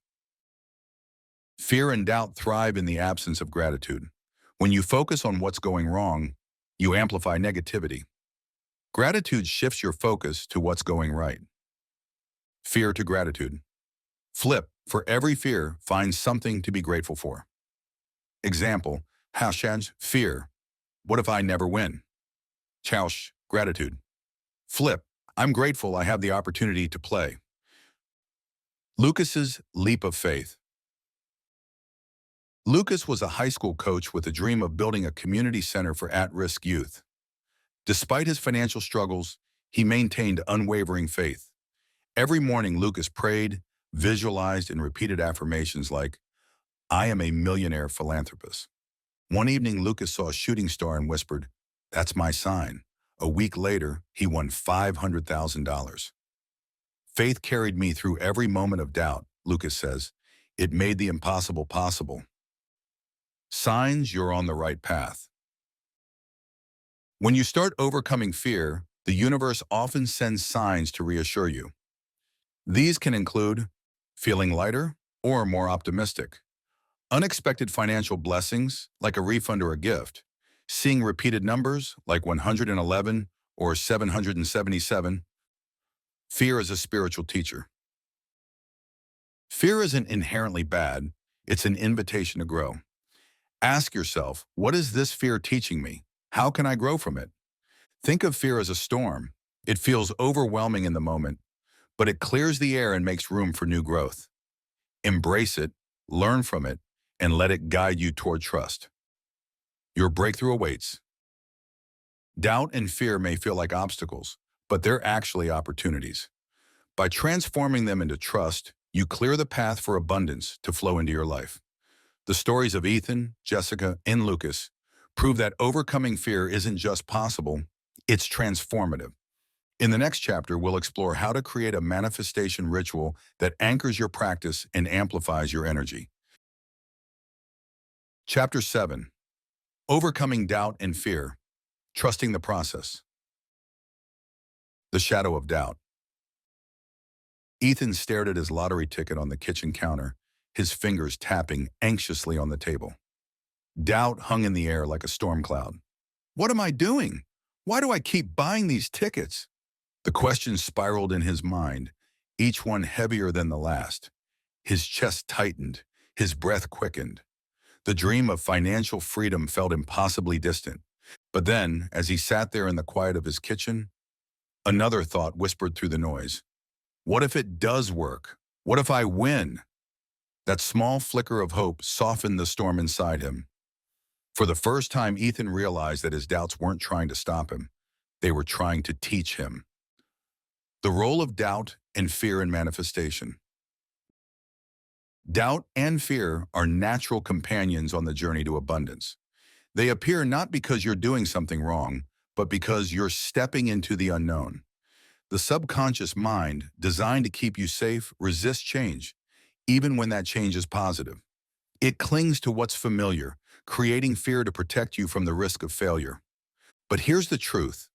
Fear and doubt thrive in the absence of gratitude. When you focus on what's going wrong, you amplify negativity. Gratitude shifts your focus to what's going right. Fear to gratitude. Flip, for every fear, find something to be grateful for. Example, hashtag fear. What if I never win? Challenge, gratitude. Flip, I'm grateful I have the opportunity to play. Lucas's leap of faith. Lucas was a high school coach with a dream of building a community center for at-risk youth. Despite his financial struggles, he maintained unwavering faith. Every morning, Lucas prayed, visualized, and repeated affirmations like, I am a millionaire philanthropist. One evening, Lucas saw a shooting star and whispered, that's my sign. A week later, he won $500,000. Faith carried me through every moment of doubt, Lucas says. It made the impossible possible. Signs you're on the right path. When you start overcoming fear, the universe often sends signs to reassure you. These can include feeling lighter or more optimistic, unexpected financial blessings like a refund or a gift, seeing repeated numbers like 111 or 777. Fear is a spiritual teacher. Fear isn't inherently bad, it's an invitation to grow. Ask yourself, what is this fear teaching me? How can I grow from it? Think of fear as a storm. It feels overwhelming in the moment, but it clears the air and makes room for new growth. Embrace it, learn from it, and let it guide you toward trust. Your breakthrough awaits. Doubt and fear may feel like obstacles, but they're actually opportunities. By transforming them into trust, you clear the path for abundance to flow into your life. The stories of Ethan, Jessica, and Lucas prove that overcoming fear isn't just possible, it's transformative. In the next chapter, we'll explore how to create a manifestation ritual that anchors your practice and amplifies your energy. Chapter 7. Overcoming Doubt and Fear, Trusting the Process. The Shadow of Doubt. Ethan stared at his lottery ticket on the kitchen counter, his fingers tapping anxiously on the table. Doubt hung in the air like a storm cloud. What am I doing? Why do I keep buying these tickets? The questions spiraled in his mind, each one heavier than the last. His chest tightened, his breath quickened. The dream of financial freedom felt impossibly distant. But then, as he sat there in the quiet of his kitchen, another thought whispered through the noise. What if it does work? What if I win? That small flicker of hope softened the storm inside him. For the first time, Ethan realized that his doubts weren't trying to stop him. They were trying to teach him. The role of doubt and fear in manifestation. Doubt and fear are natural companions on the journey to abundance. They appear not because you're doing something wrong, but because you're stepping into the unknown. The subconscious mind, designed to keep you safe, resists change, even when that change is positive. It clings to what's familiar, creating fear to protect you from the risk of failure. But here's the truth.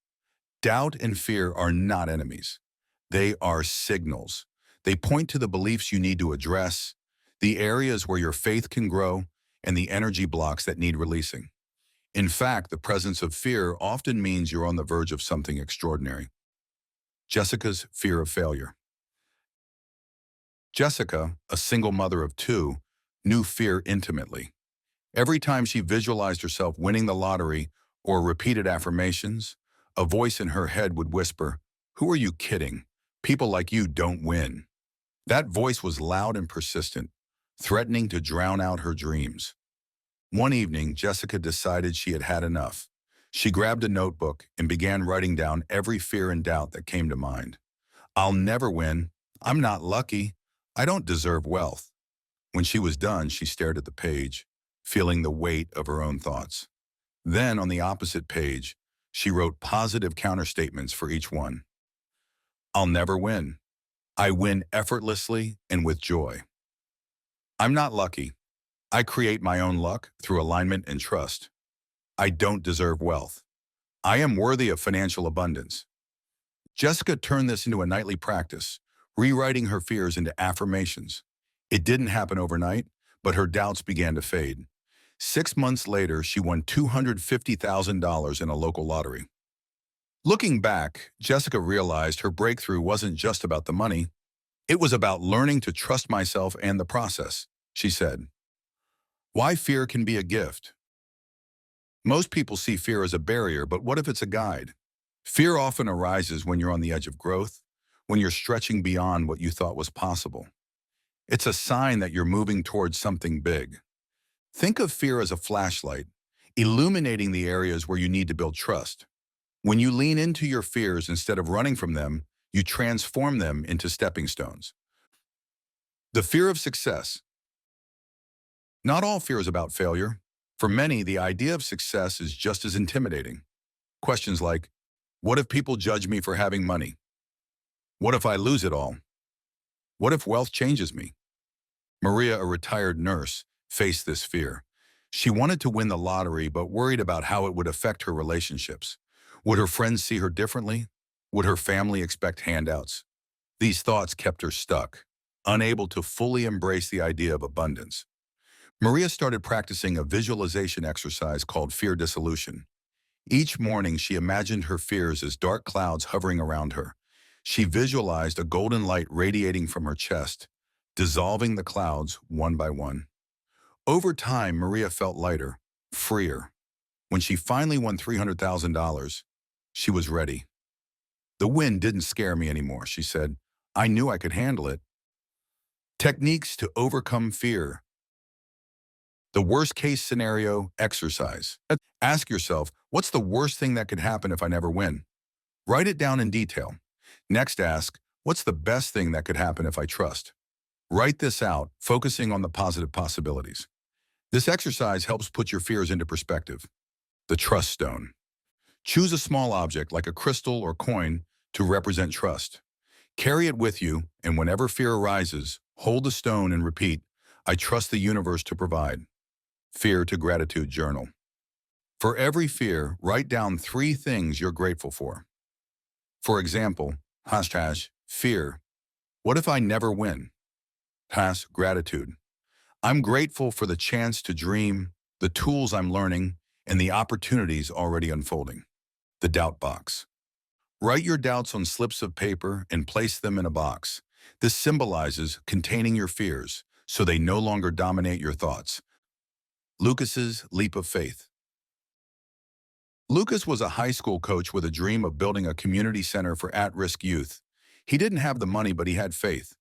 Doubt and fear are not enemies. They are signals. They point to the beliefs you need to address, the areas where your faith can grow, and the energy blocks that need releasing. In fact, the presence of fear often means you're on the verge of something extraordinary. Jessica's fear of failure. Jessica, a single mother of two, knew fear intimately. Every time she visualized herself winning the lottery or repeated affirmations, a voice in her head would whisper, "Who are you kidding? People like you don't win." That voice was loud and persistent, threatening to drown out her dreams. One evening, Jessica decided she had had enough. She grabbed a notebook and began writing down every fear and doubt that came to mind. "I'll never win. I'm not lucky. I don't deserve wealth." When she was done, she stared at the page, feeling the weight of her own thoughts. Then, on the opposite page, she wrote positive counterstatements for each one. "I'll never win. I win effortlessly and with joy. I'm not lucky. I create my own luck through alignment and trust. I don't deserve wealth. I am worthy of financial abundance." Jessica turned this into a nightly practice, rewriting her fears into affirmations. It didn't happen overnight, but her doubts began to fade. 6 months later, she won $250,000 in a local lottery. Looking back, Jessica realized her breakthrough wasn't just about the money. It was about learning to trust myself and the process, she said. Why fear can be a gift. Most people see fear as a barrier, but what if it's a guide? Fear often arises when you're on the edge of growth, when you're stretching beyond what you thought was possible. It's a sign that you're moving towards something big. Think of fear as a flashlight, illuminating the areas where you need to build trust. When you lean into your fears instead of running from them, you transform them into stepping stones. The fear of success. Not all fear is about failure. For many, the idea of success is just as intimidating. Questions like, what if people judge me for having money? What if I lose it all? What if wealth changes me? Maria, a retired nurse, faced this fear. She wanted to win the lottery, but worried about how it would affect her relationships. Would her friends see her differently? Would her family expect handouts? These thoughts kept her stuck, unable to fully embrace the idea of abundance. Maria started practicing a visualization exercise called fear dissolution. Each morning, she imagined her fears as dark clouds hovering around her. She visualized a golden light radiating from her chest, dissolving the clouds one by one. Over time, Maria felt lighter, freer. When she finally won $300,000, she was ready. The win didn't scare me anymore, she said. I knew I could handle it. Techniques to overcome fear. The worst-case scenario exercise. Ask yourself, what's the worst thing that could happen if I never win? Write it down in detail. Next, ask, what's the best thing that could happen if I trust? Write this out, focusing on the positive possibilities. This exercise helps put your fears into perspective. The trust stone. Choose a small object like a crystal or coin to represent trust. Carry it with you, and whenever fear arises, hold the stone and repeat, I trust the universe to provide. Fear to gratitude journal. For every fear, write down 3 things you're grateful for. For example, #fear. What if I never win? #gratitude. I'm grateful for the chance to dream, the tools I'm learning, and the opportunities already unfolding. The doubt box. Write your doubts on slips of paper and place them in a box. This symbolizes containing your fears, so they no longer dominate your thoughts. Lucas's leap of faith. Lucas was a high school coach with a dream of building a community center for at-risk youth. He didn't have the money, but he had faith.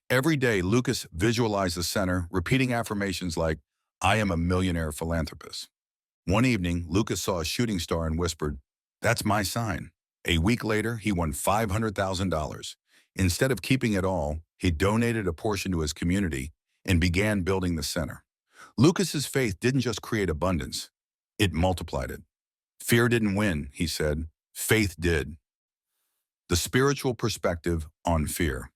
Every day, Lucas visualized the center, repeating affirmations like, I am a millionaire philanthropist. One evening, Lucas saw a shooting star and whispered, that's my sign. A week later, he won $500,000. Instead of keeping it all, he donated a portion to his community and began building the center. Lucas's faith didn't just create abundance, it multiplied it. Fear didn't win, he said. Faith did. The spiritual perspective on fear.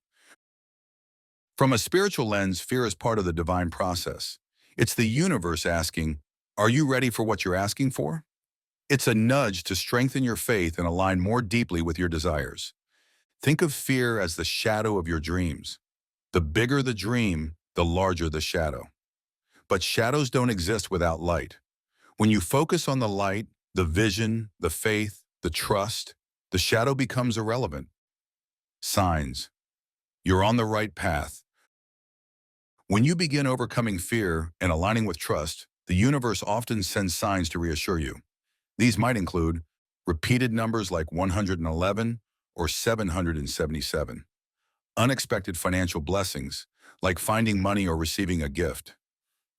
From a spiritual lens, fear is part of the divine process. It's the universe asking, are you ready for what you're asking for? It's a nudge to strengthen your faith and align more deeply with your desires. Think of fear as the shadow of your dreams. The bigger the dream, the larger the shadow. But shadows don't exist without light. When you focus on the light, the vision, the faith, the trust, the shadow becomes irrelevant. Signs. You're on the right path. When you begin overcoming fear and aligning with trust, the universe often sends signs to reassure you. These might include repeated numbers like 111 or 777, unexpected financial blessings like finding money or receiving a gift,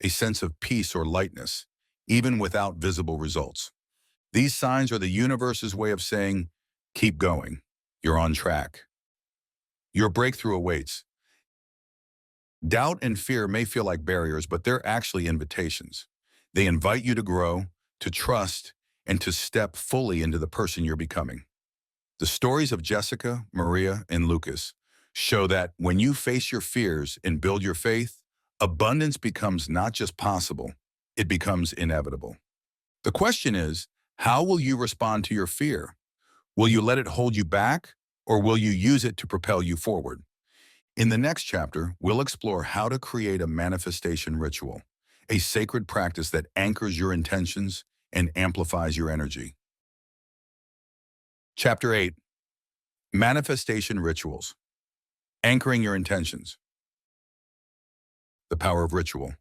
a sense of peace or lightness, even without visible results. These signs are the universe's way of saying, keep going, you're on track. Your breakthrough awaits. Doubt and fear may feel like barriers, but they're actually invitations. They invite you to grow, to trust, and to step fully into the person you're becoming. The stories of Jessica, Maria, and Lucas show that when you face your fears and build your faith, abundance becomes not just possible, it becomes inevitable. The question is, how will you respond to your fear? Will you let it hold you back, or will you use it to propel you forward? In the next chapter, we'll explore how to create a manifestation ritual, a sacred practice that anchors your intentions and amplifies your energy. Chapter 8, Manifestation Rituals, Anchoring Your Intentions. The Power of Ritual.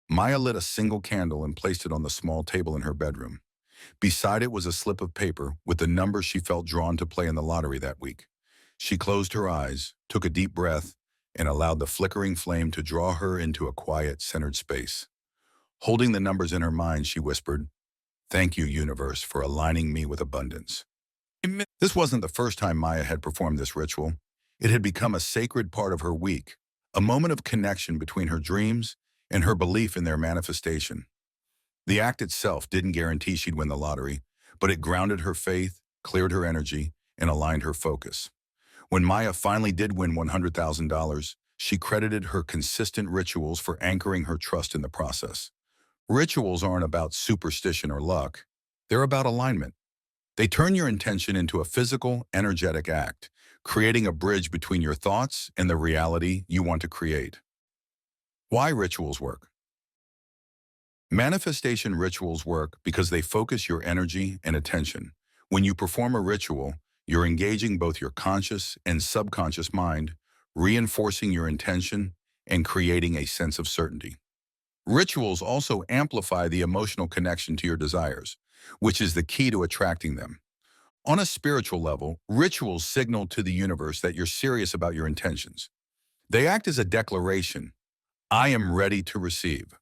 Maya lit a single candle and placed it on the small table in her bedroom. Beside it was a slip of paper with the number she felt drawn to play in the lottery that week. She closed her eyes, took a deep breath, and allowed the flickering flame to draw her into a quiet, centered space. Holding the numbers in her mind, she whispered, "Thank you, universe, for aligning me with abundance." This wasn't the first time Maya had performed this ritual. It had become a sacred part of her week, a moment of connection between her dreams and her belief in their manifestation. The act itself didn't guarantee she'd win the lottery, but it grounded her faith, cleared her energy, and aligned her focus. When Maya finally did win $100,000, she credited her consistent rituals for anchoring her trust in the process. Rituals aren't about superstition or luck. They're about alignment. They turn your intention into a physical, energetic act, creating a bridge between your thoughts and the reality you want to create. Why rituals work? Manifestation rituals work because they focus your energy and attention. When you perform a ritual, you're engaging both your conscious and subconscious mind, reinforcing your intention and creating a sense of certainty. Rituals also amplify the emotional connection to your desires, which is the key to attracting them. On a spiritual level, rituals signal to the universe that you're serious about your intentions. They act as a declaration, "I am ready to receive."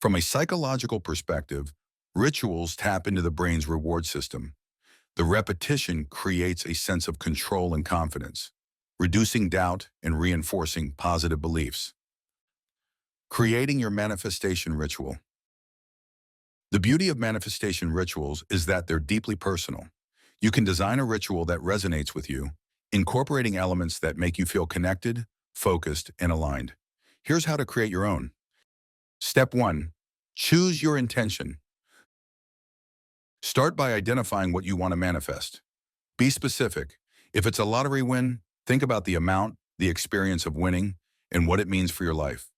From a psychological perspective, rituals tap into the brain's reward system. The repetition creates a sense of control and confidence, reducing doubt and reinforcing positive beliefs. Creating your manifestation ritual. The beauty of manifestation rituals is that they're deeply personal. You can design a ritual that resonates with you, incorporating elements that make you feel connected, focused, and aligned. Here's how to create your own. Step 1. Choose your intention. Start by identifying what you want to manifest. Be specific. If it's a lottery win, think about the amount, the experience of winning, and what it means for your life.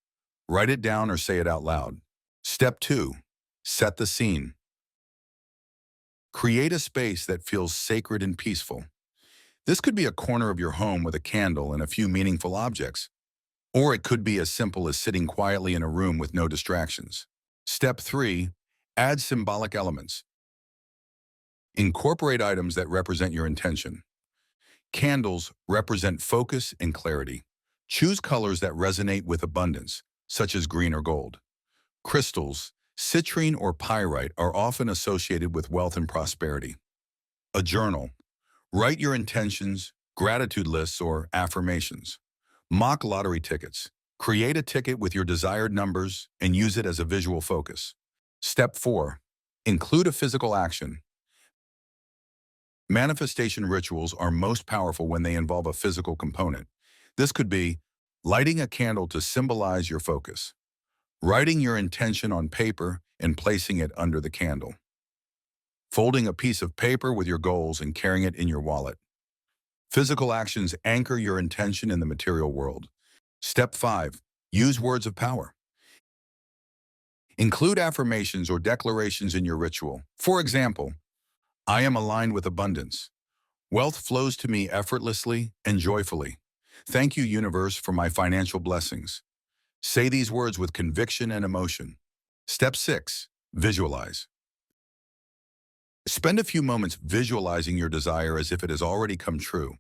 Write it down or say it out loud. Step 2. Set the scene. Create a space that feels sacred and peaceful. This could be a corner of your home with a candle and a few meaningful objects, or it could be as simple as sitting quietly in a room with no distractions. Step 3. Add symbolic elements. Incorporate items that represent your intention. Candles represent focus and clarity. Choose colors that resonate with abundance, such as green or gold. Crystals, citrine or pyrite, are often associated with wealth and prosperity. A journal. Write your intentions, gratitude lists, or affirmations. Mock lottery tickets. Create a ticket with your desired numbers and use it as a visual focus. Step 4. Include a physical action. Manifestation rituals are most powerful when they involve a physical component. This could be lighting a candle to symbolize your focus, writing your intention on paper and placing it under the candle, folding a piece of paper with your goals and carrying it in your wallet. Physical actions anchor your intention in the material world. Step 5. Use words of power. Include affirmations or declarations in your ritual. For example, I am aligned with abundance. Wealth flows to me effortlessly and joyfully. Thank you, universe, for my financial blessings. Say these words with conviction and emotion. Step 6. Visualize. Spend a few moments visualizing your desire as if it has already come true.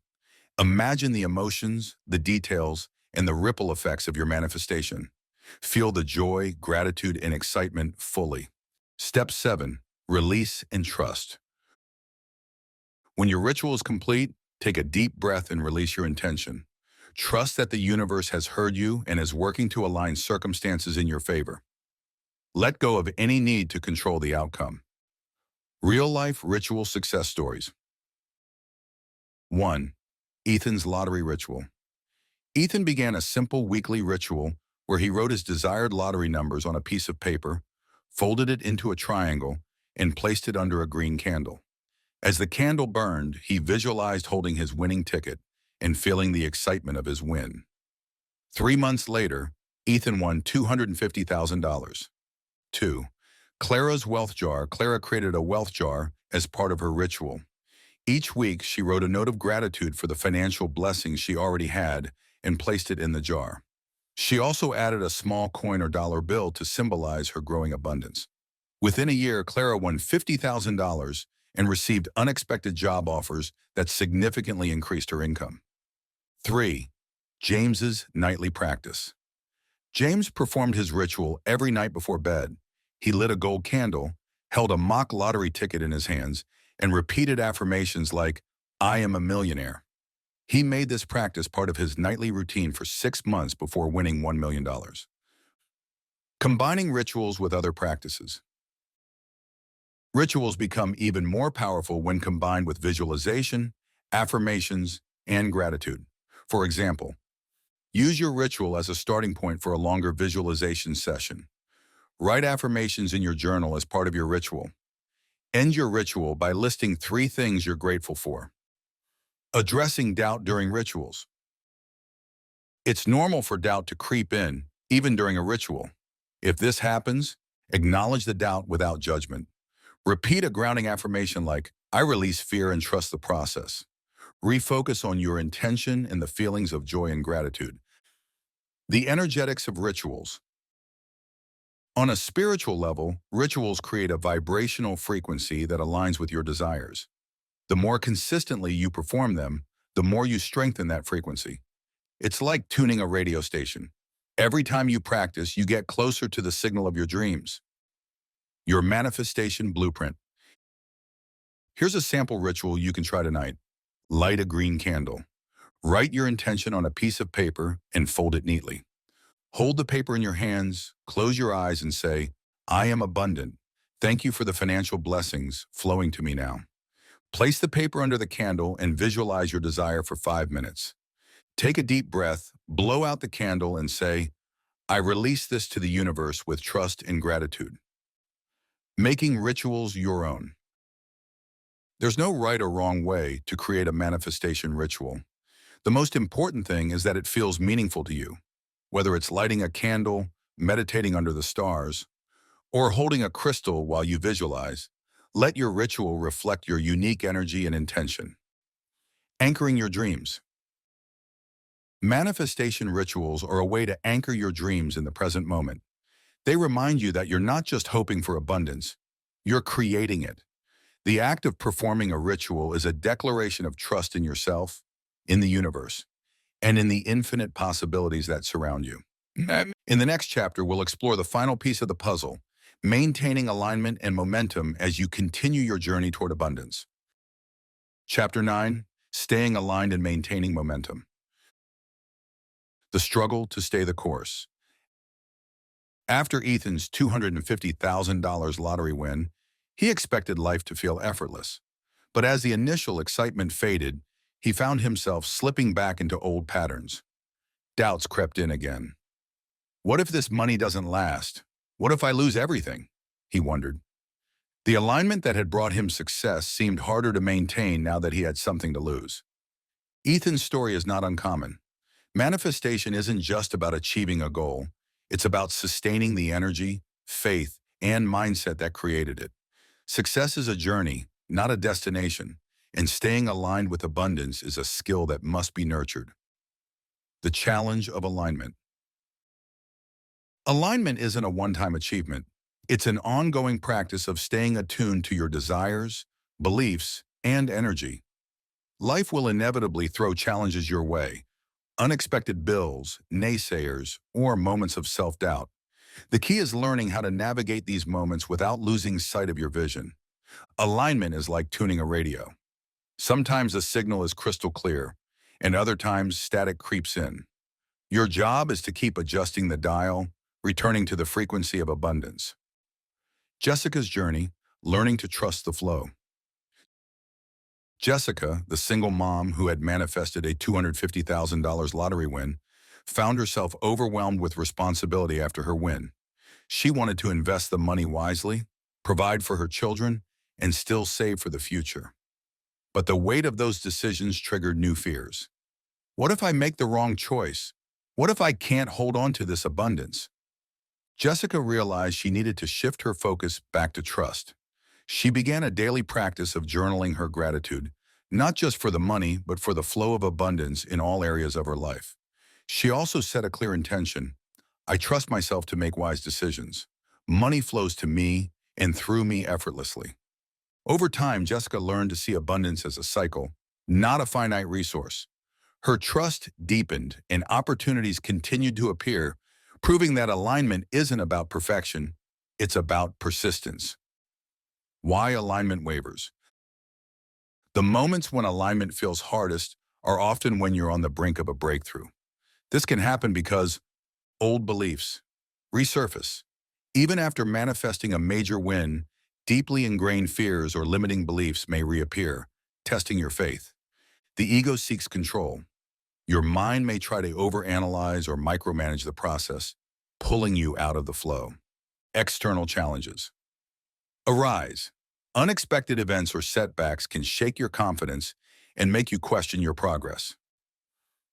Imagine the emotions, the details, and the ripple effects of your manifestation. Feel the joy, gratitude, and excitement fully. Step 7. Release and trust. When your ritual is complete, take a deep breath and release your intention. Trust that the universe has heard you and is working to align circumstances in your favor. Let go of any need to control the outcome. Real-life ritual success stories. 1. Ethan's lottery ritual. Ethan began a simple weekly ritual where he wrote his desired lottery numbers on a piece of paper, folded it into a triangle, and placed it under a green candle. As the candle burned, he visualized holding his winning ticket and feeling the excitement of his win. 3 months later, Ethan won $250,000. 2. Clara's wealth jar. Clara created a wealth jar as part of her ritual. Each week, she wrote a note of gratitude for the financial blessings she already had and placed it in the jar. She also added a small coin or dollar bill to symbolize her growing abundance. Within a year, Clara won $50,000 and received unexpected job offers that significantly increased her income. 3. James's nightly practice. James performed his ritual every night before bed. He lit a gold candle, held a mock lottery ticket in his hands, and repeated affirmations like, "I am a millionaire." He made this practice part of his nightly routine for 6 months before winning $1 million. Combining rituals with other practices. Rituals become even more powerful when combined with visualization, affirmations, and gratitude. For example, use your ritual as a starting point for a longer visualization session. Write affirmations in your journal as part of your ritual. End your ritual by listing 3 things you're grateful for. Addressing doubt during rituals. It's normal for doubt to creep in, even during a ritual. If this happens, acknowledge the doubt without judgment. Repeat a grounding affirmation like, "I release fear and trust the process." Refocus on your intention and the feelings of joy and gratitude. The energetics of rituals. On a spiritual level, rituals create a vibrational frequency that aligns with your desires. The more consistently you perform them, the more you strengthen that frequency. It's like tuning a radio station. Every time you practice, you get closer to the signal of your dreams. Your manifestation blueprint. Here's a sample ritual you can try tonight. Light a green candle. Write your intention on a piece of paper and fold it neatly. Hold the paper in your hands, close your eyes and say, "I am abundant. Thank you for the financial blessings flowing to me now." Place the paper under the candle and visualize your desire for 5 minutes. Take a deep breath, blow out the candle and say, "I release this to the universe with trust and gratitude." Making rituals your own. There's no right or wrong way to create a manifestation ritual. The most important thing is that it feels meaningful to you. Whether it's lighting a candle, meditating under the stars, or holding a crystal while you visualize, let your ritual reflect your unique energy and intention. Anchoring your dreams. Manifestation rituals are a way to anchor your dreams in the present moment. They remind you that you're not just hoping for abundance, you're creating it. The act of performing a ritual is a declaration of trust in yourself, in the universe, and in the infinite possibilities that surround you. In the next chapter, we'll explore the final piece of the puzzle, maintaining alignment and momentum as you continue your journey toward abundance. Chapter 9, Staying Aligned and Maintaining Momentum. The struggle to stay the course. After Ethan's $250,000 lottery win, he expected life to feel effortless. But as the initial excitement faded, he found himself slipping back into old patterns. Doubts crept in again. What if this money doesn't last? What if I lose everything? He wondered. The alignment that had brought him success seemed harder to maintain now that he had something to lose. Ethan's story is not uncommon. Manifestation isn't just about achieving a goal. It's about sustaining the energy, faith, and mindset that created it. Success is a journey, not a destination, and staying aligned with abundance is a skill that must be nurtured. The challenge of alignment. Alignment isn't a one-time achievement. It's an ongoing practice of staying attuned to your desires, beliefs, and energy. Life will inevitably throw challenges your way, unexpected bills, naysayers, or moments of self-doubt. The key is learning how to navigate these moments without losing sight of your vision. Alignment is like tuning a radio. Sometimes the signal is crystal clear, and other times static creeps in. Your job is to keep adjusting the dial, returning to the frequency of abundance. Jessica's journey, learning to trust the flow. Jessica, the single mom who had manifested a $250,000 lottery win, found herself overwhelmed with responsibility after her win. She wanted to invest the money wisely, provide for her children, and still save for the future. But the weight of those decisions triggered new fears. What if I make the wrong choice? What if I can't hold on to this abundance? Jessica realized she needed to shift her focus back to trust. She began a daily practice of journaling her gratitude, not just for the money, but for the flow of abundance in all areas of her life. She also set a clear intention. I trust myself to make wise decisions. Money flows to me and through me effortlessly. Over time, Jessica learned to see abundance as a cycle, not a finite resource. Her trust deepened and opportunities continued to appear, proving that alignment isn't about perfection, it's about persistence. Why alignment wavers? The moments when alignment feels hardest are often when you're on the brink of a breakthrough. This can happen because old beliefs resurface. Even after manifesting a major win, deeply ingrained fears or limiting beliefs may reappear, testing your faith. The ego seeks control. Your mind may try to overanalyze or micromanage the process, pulling you out of the flow. External challenges arise. Unexpected events or setbacks can shake your confidence and make you question your progress.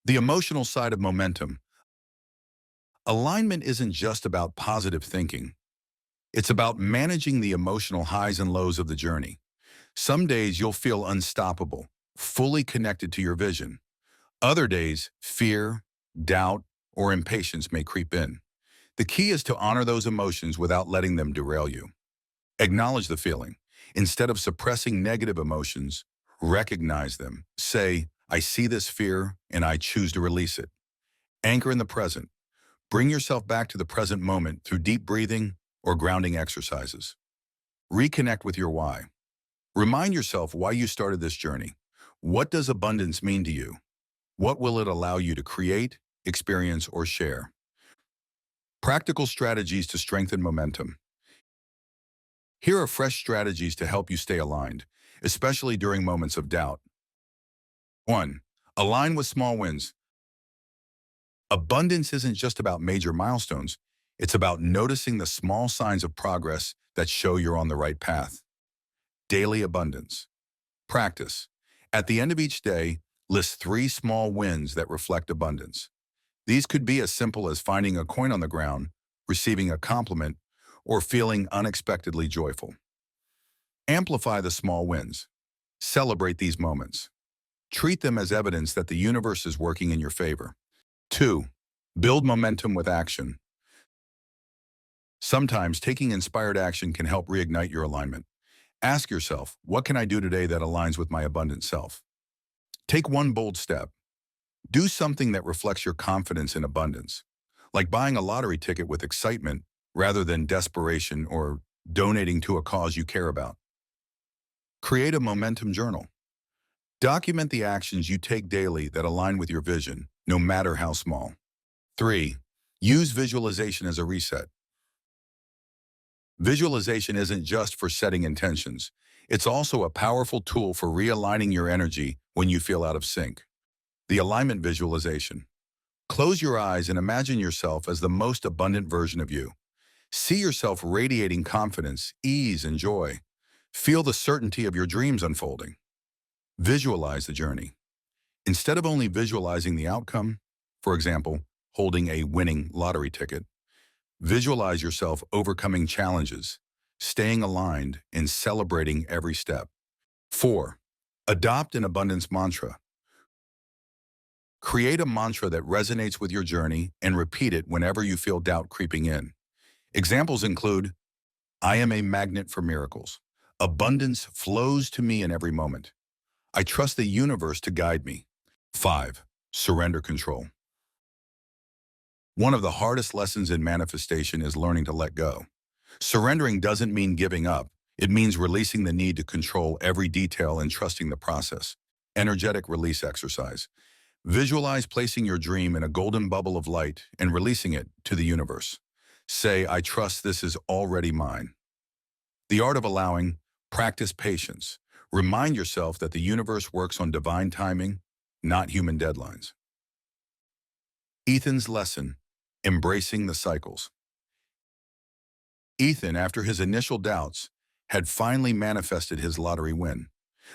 The emotional side of momentum. Alignment isn't just about positive thinking. It's about managing the emotional highs and lows of the journey. Some days you'll feel unstoppable, fully connected to your vision. Other days, fear, doubt, or impatience may creep in. The key is to honor those emotions without letting them derail you. Acknowledge the feeling. Instead of suppressing negative emotions, recognize them. Say, I see this fear and I choose to release it. Anchor in the present. Bring yourself back to the present moment through deep breathing or grounding exercises. Reconnect with your why. Remind yourself why you started this journey. What does abundance mean to you? What will it allow you to create, experience, or share? Practical strategies to strengthen momentum. Here are fresh strategies to help you stay aligned, especially during moments of doubt. 1. Align with small wins. Abundance isn't just about major milestones. It's about noticing the small signs of progress that show you're on the right path. Daily abundance. Practice. At the end of each day, list 3 small wins that reflect abundance. These could be as simple as finding a coin on the ground, receiving a compliment, or feeling unexpectedly joyful. Amplify the small wins. Celebrate these moments. Treat them as evidence that the universe is working in your favor. 2. Build momentum with action. Sometimes taking inspired action can help reignite your alignment. Ask yourself, what can I do today that aligns with my abundant self? Take one bold step. Do something that reflects your confidence in abundance, like buying a lottery ticket with excitement rather than desperation or donating to a cause you care about. Create a momentum journal. Document the actions you take daily that align with your vision, no matter how small. 3. Use visualization as a reset. Visualization isn't just for setting intentions. It's also a powerful tool for realigning your energy when you feel out of sync. The alignment visualization. Close your eyes and imagine yourself as the most abundant version of you. See yourself radiating confidence, ease, and joy. Feel the certainty of your dreams unfolding. Visualize the journey. Instead of only visualizing the outcome, for example, holding a winning lottery ticket, visualize yourself overcoming challenges, staying aligned, and celebrating every step. 4. Adopt an abundance mantra. Create a mantra that resonates with your journey and repeat it whenever you feel doubt creeping in. Examples include, I am a magnet for miracles. Abundance flows to me in every moment. I trust the universe to guide me. 5. Surrender control. One of the hardest lessons in manifestation is learning to let go. Surrendering doesn't mean giving up. It means releasing the need to control every detail and trusting the process. Energetic release exercise. Visualize placing your dream in a golden bubble of light and releasing it to the universe. Say, I trust this is already mine. The art of allowing, practice patience. Remind yourself that the universe works on divine timing, not human deadlines. Ethan's lesson, embracing the cycles. Ethan, after his initial doubts, had finally manifested his lottery win.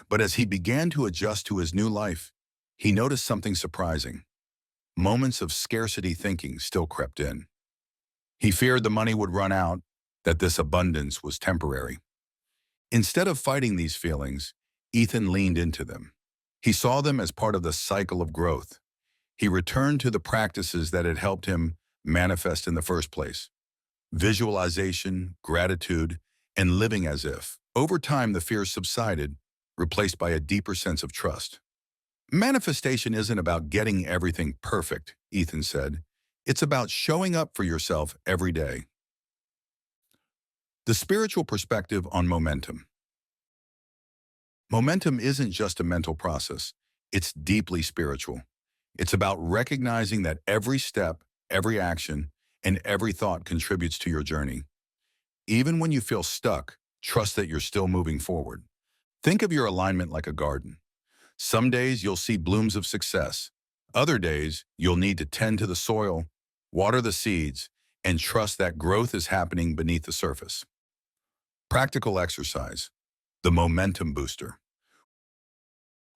But as he began to adjust to his new life, he noticed something surprising. Moments of scarcity thinking still crept in. He feared the money would run out, that this abundance was temporary. Instead of fighting these feelings, Ethan leaned into them. He saw them as part of the cycle of growth. He returned to the practices that had helped him manifest in the first place. Visualization, gratitude, and living as if. Over time, the fear subsided, replaced by a deeper sense of trust. Manifestation isn't about getting everything perfect, Ethan said. It's about showing up for yourself every day. The spiritual perspective on momentum. Momentum isn't just a mental process. It's deeply spiritual. It's about recognizing that every step, every action, and every thought contributes to your journey. Even when you feel stuck, trust that you're still moving forward. Think of your alignment like a garden. Some days you'll see blooms of success. Other days, you'll need to tend to the soil, water the seeds, and trust that growth is happening beneath the surface. Practical exercise, the momentum booster.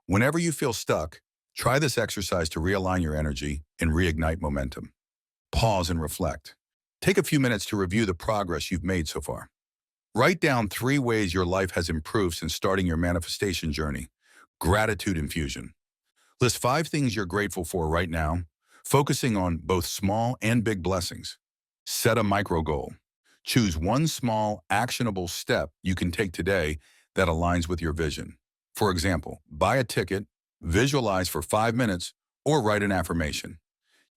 Whenever you feel stuck, try this exercise to realign your energy and reignite momentum. Pause and reflect. Take a few minutes to review the progress you've made so far. Write down 3 ways your life has improved since starting your manifestation journey. Gratitude infusion. List 5 things you're grateful for right now, focusing on both small and big blessings. Set a micro goal. Choose one small, actionable step you can take today that aligns with your vision. For example, buy a ticket, visualize for 5 minutes, or write an affirmation.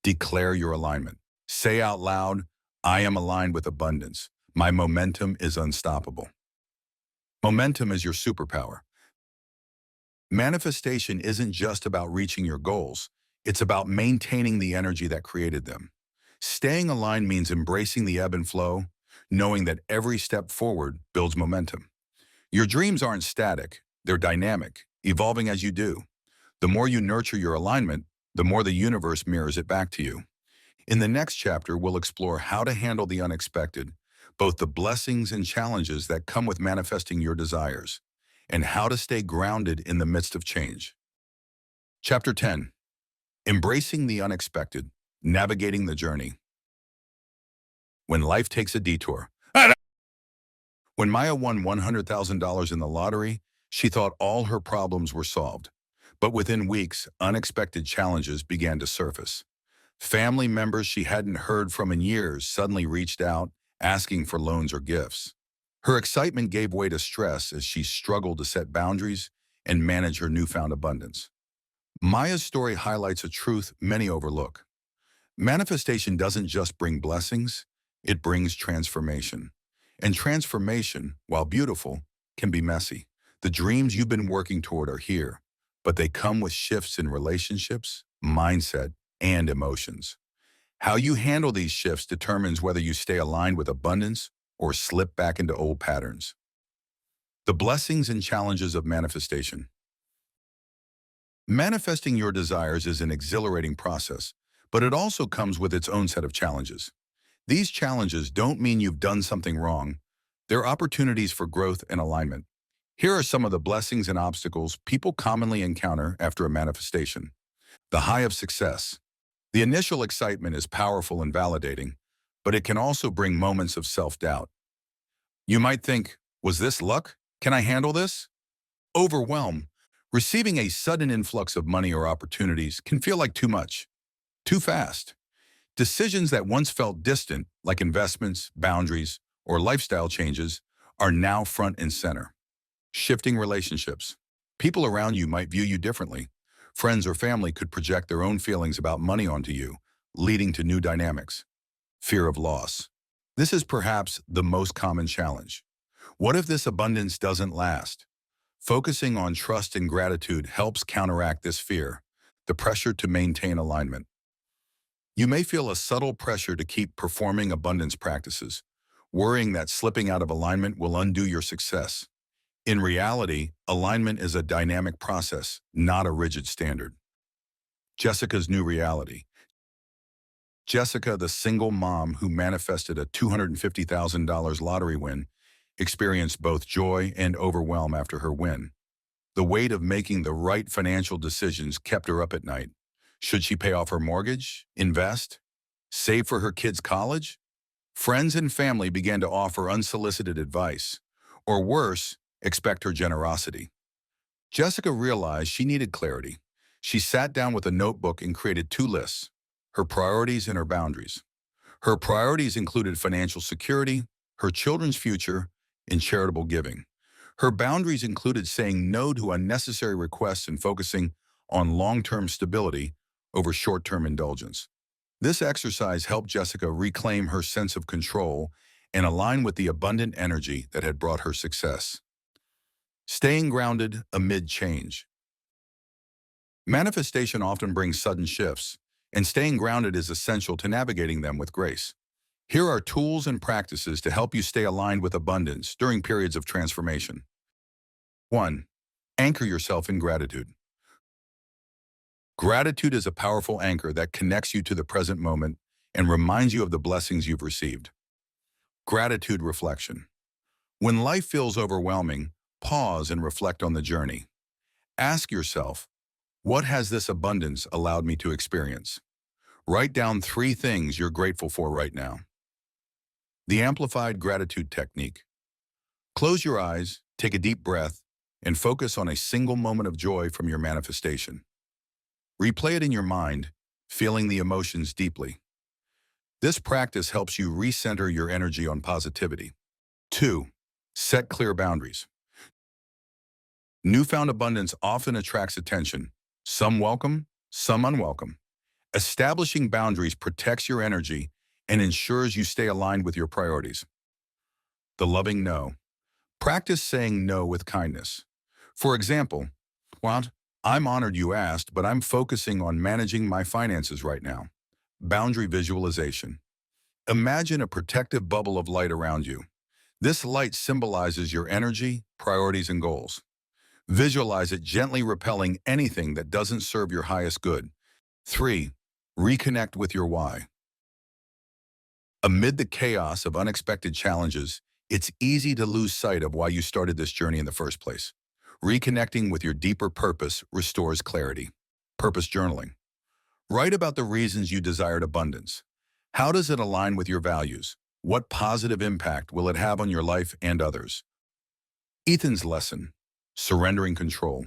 Declare your alignment. Say out loud, I am aligned with abundance. My momentum is unstoppable. Momentum is your superpower. Manifestation isn't just about reaching your goals. It's about maintaining the energy that created them. Staying aligned means embracing the ebb and flow, knowing that every step forward builds momentum. Your dreams aren't static. They're dynamic, evolving as you do. The more you nurture your alignment, the more the universe mirrors it back to you. In the next chapter, we'll explore how to handle the unexpected, both the blessings and challenges that come with manifesting your desires, and how to stay grounded in the midst of change. Chapter 10. Embracing the unexpected, navigating the journey. When life takes a detour. When Maya won $100,000 in the lottery, she thought all her problems were solved. But within weeks, unexpected challenges began to surface. Family members she hadn't heard from in years suddenly reached out, asking for loans or gifts. Her excitement gave way to stress as she struggled to set boundaries and manage her newfound abundance. Maya's story highlights a truth many overlook. Manifestation doesn't just bring blessings, it brings transformation. And transformation, while beautiful, can be messy. The dreams you've been working toward are here, but they come with shifts in relationships, mindset, and emotions. How you handle these shifts determines whether you stay aligned with abundance or slip back into old patterns. The blessings and challenges of manifestation. Manifesting your desires is an exhilarating process, but it also comes with its own set of challenges. These challenges don't mean you've done something wrong. They're opportunities for growth and alignment. Here are some of the blessings and obstacles people commonly encounter after a manifestation. The high of success. The initial excitement is powerful and validating, but it can also bring moments of self-doubt. You might think, was this luck? Can I handle this? Overwhelm. Receiving a sudden influx of money or opportunities can feel like too much, too fast. Decisions that once felt distant, like investments, boundaries, or lifestyle changes, are now front and center. Shifting relationships. People around you might view you differently. Friends or family could project their own feelings about money onto you, leading to new dynamics. Fear of loss. This is perhaps the most common challenge. What if this abundance doesn't last? Focusing on trust and gratitude helps counteract this fear, the pressure to maintain alignment. You may feel a subtle pressure to keep performing abundance practices, worrying that slipping out of alignment will undo your success. In reality, alignment is a dynamic process, not a rigid standard. Jessica's new reality. Jessica, the single mom who manifested a $250,000 lottery win, experienced both joy and overwhelm after her win. The weight of making the right financial decisions kept her up at night. Should she pay off her mortgage, invest, save for her kids' college? Friends and family began to offer unsolicited advice, or worse, expect her generosity. Jessica realized she needed clarity. She sat down with a notebook and created two lists: her priorities and her boundaries. Her priorities included financial security, her children's future, and charitable giving. Her boundaries included saying no to unnecessary requests and focusing on long-term stability over short-term indulgence. This exercise helped Jessica reclaim her sense of control and align with the abundant energy that had brought her success. Staying grounded amid change. Manifestation often brings sudden shifts, and staying grounded is essential to navigating them with grace. Here are tools and practices to help you stay aligned with abundance during periods of transformation. 1. Anchor yourself in gratitude. Gratitude is a powerful anchor that connects you to the present moment and reminds you of the blessings you've received. Gratitude reflection. When life feels overwhelming, pause and reflect on the journey. Ask yourself, what has this abundance allowed me to experience? Write down 3 things you're grateful for right now. The amplified gratitude technique. Close your eyes, take a deep breath, and focus on a single moment of joy from your manifestation. Replay it in your mind, feeling the emotions deeply. This practice helps you recenter your energy on positivity. 2. Set clear boundaries. Newfound abundance often attracts attention, some welcome, some unwelcome. Establishing boundaries protects your energy and ensures you stay aligned with your priorities. The loving no. Practice saying no with kindness. For example, "Well, I'm honored you asked, but I'm focusing on managing my finances right now." Boundary visualization. Imagine a protective bubble of light around you. This light symbolizes your energy, priorities, and goals. Visualize it gently repelling anything that doesn't serve your highest good. 3. Reconnect with your why. Amid the chaos of unexpected challenges, it's easy to lose sight of why you started this journey in the first place. Reconnecting with your deeper purpose restores clarity. Purpose journaling. Write about the reasons you desired abundance. How does it align with your values? What positive impact will it have on your life and others? Ethan's lesson: surrendering control.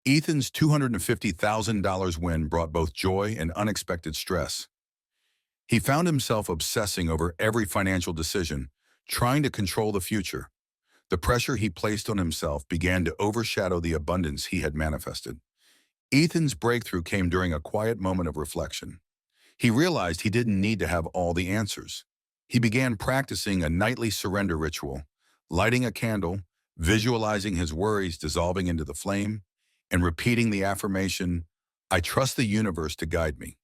Ethan's $250,000 win brought both joy and unexpected stress. He found himself obsessing over every financial decision, trying to control the future. The pressure he placed on himself began to overshadow the abundance he had manifested. Ethan's breakthrough came during a quiet moment of reflection. He realized he didn't need to have all the answers. He began practicing a nightly surrender ritual, lighting a candle, visualizing his worries dissolving into the flame, and repeating the affirmation, "I trust the universe to guide me."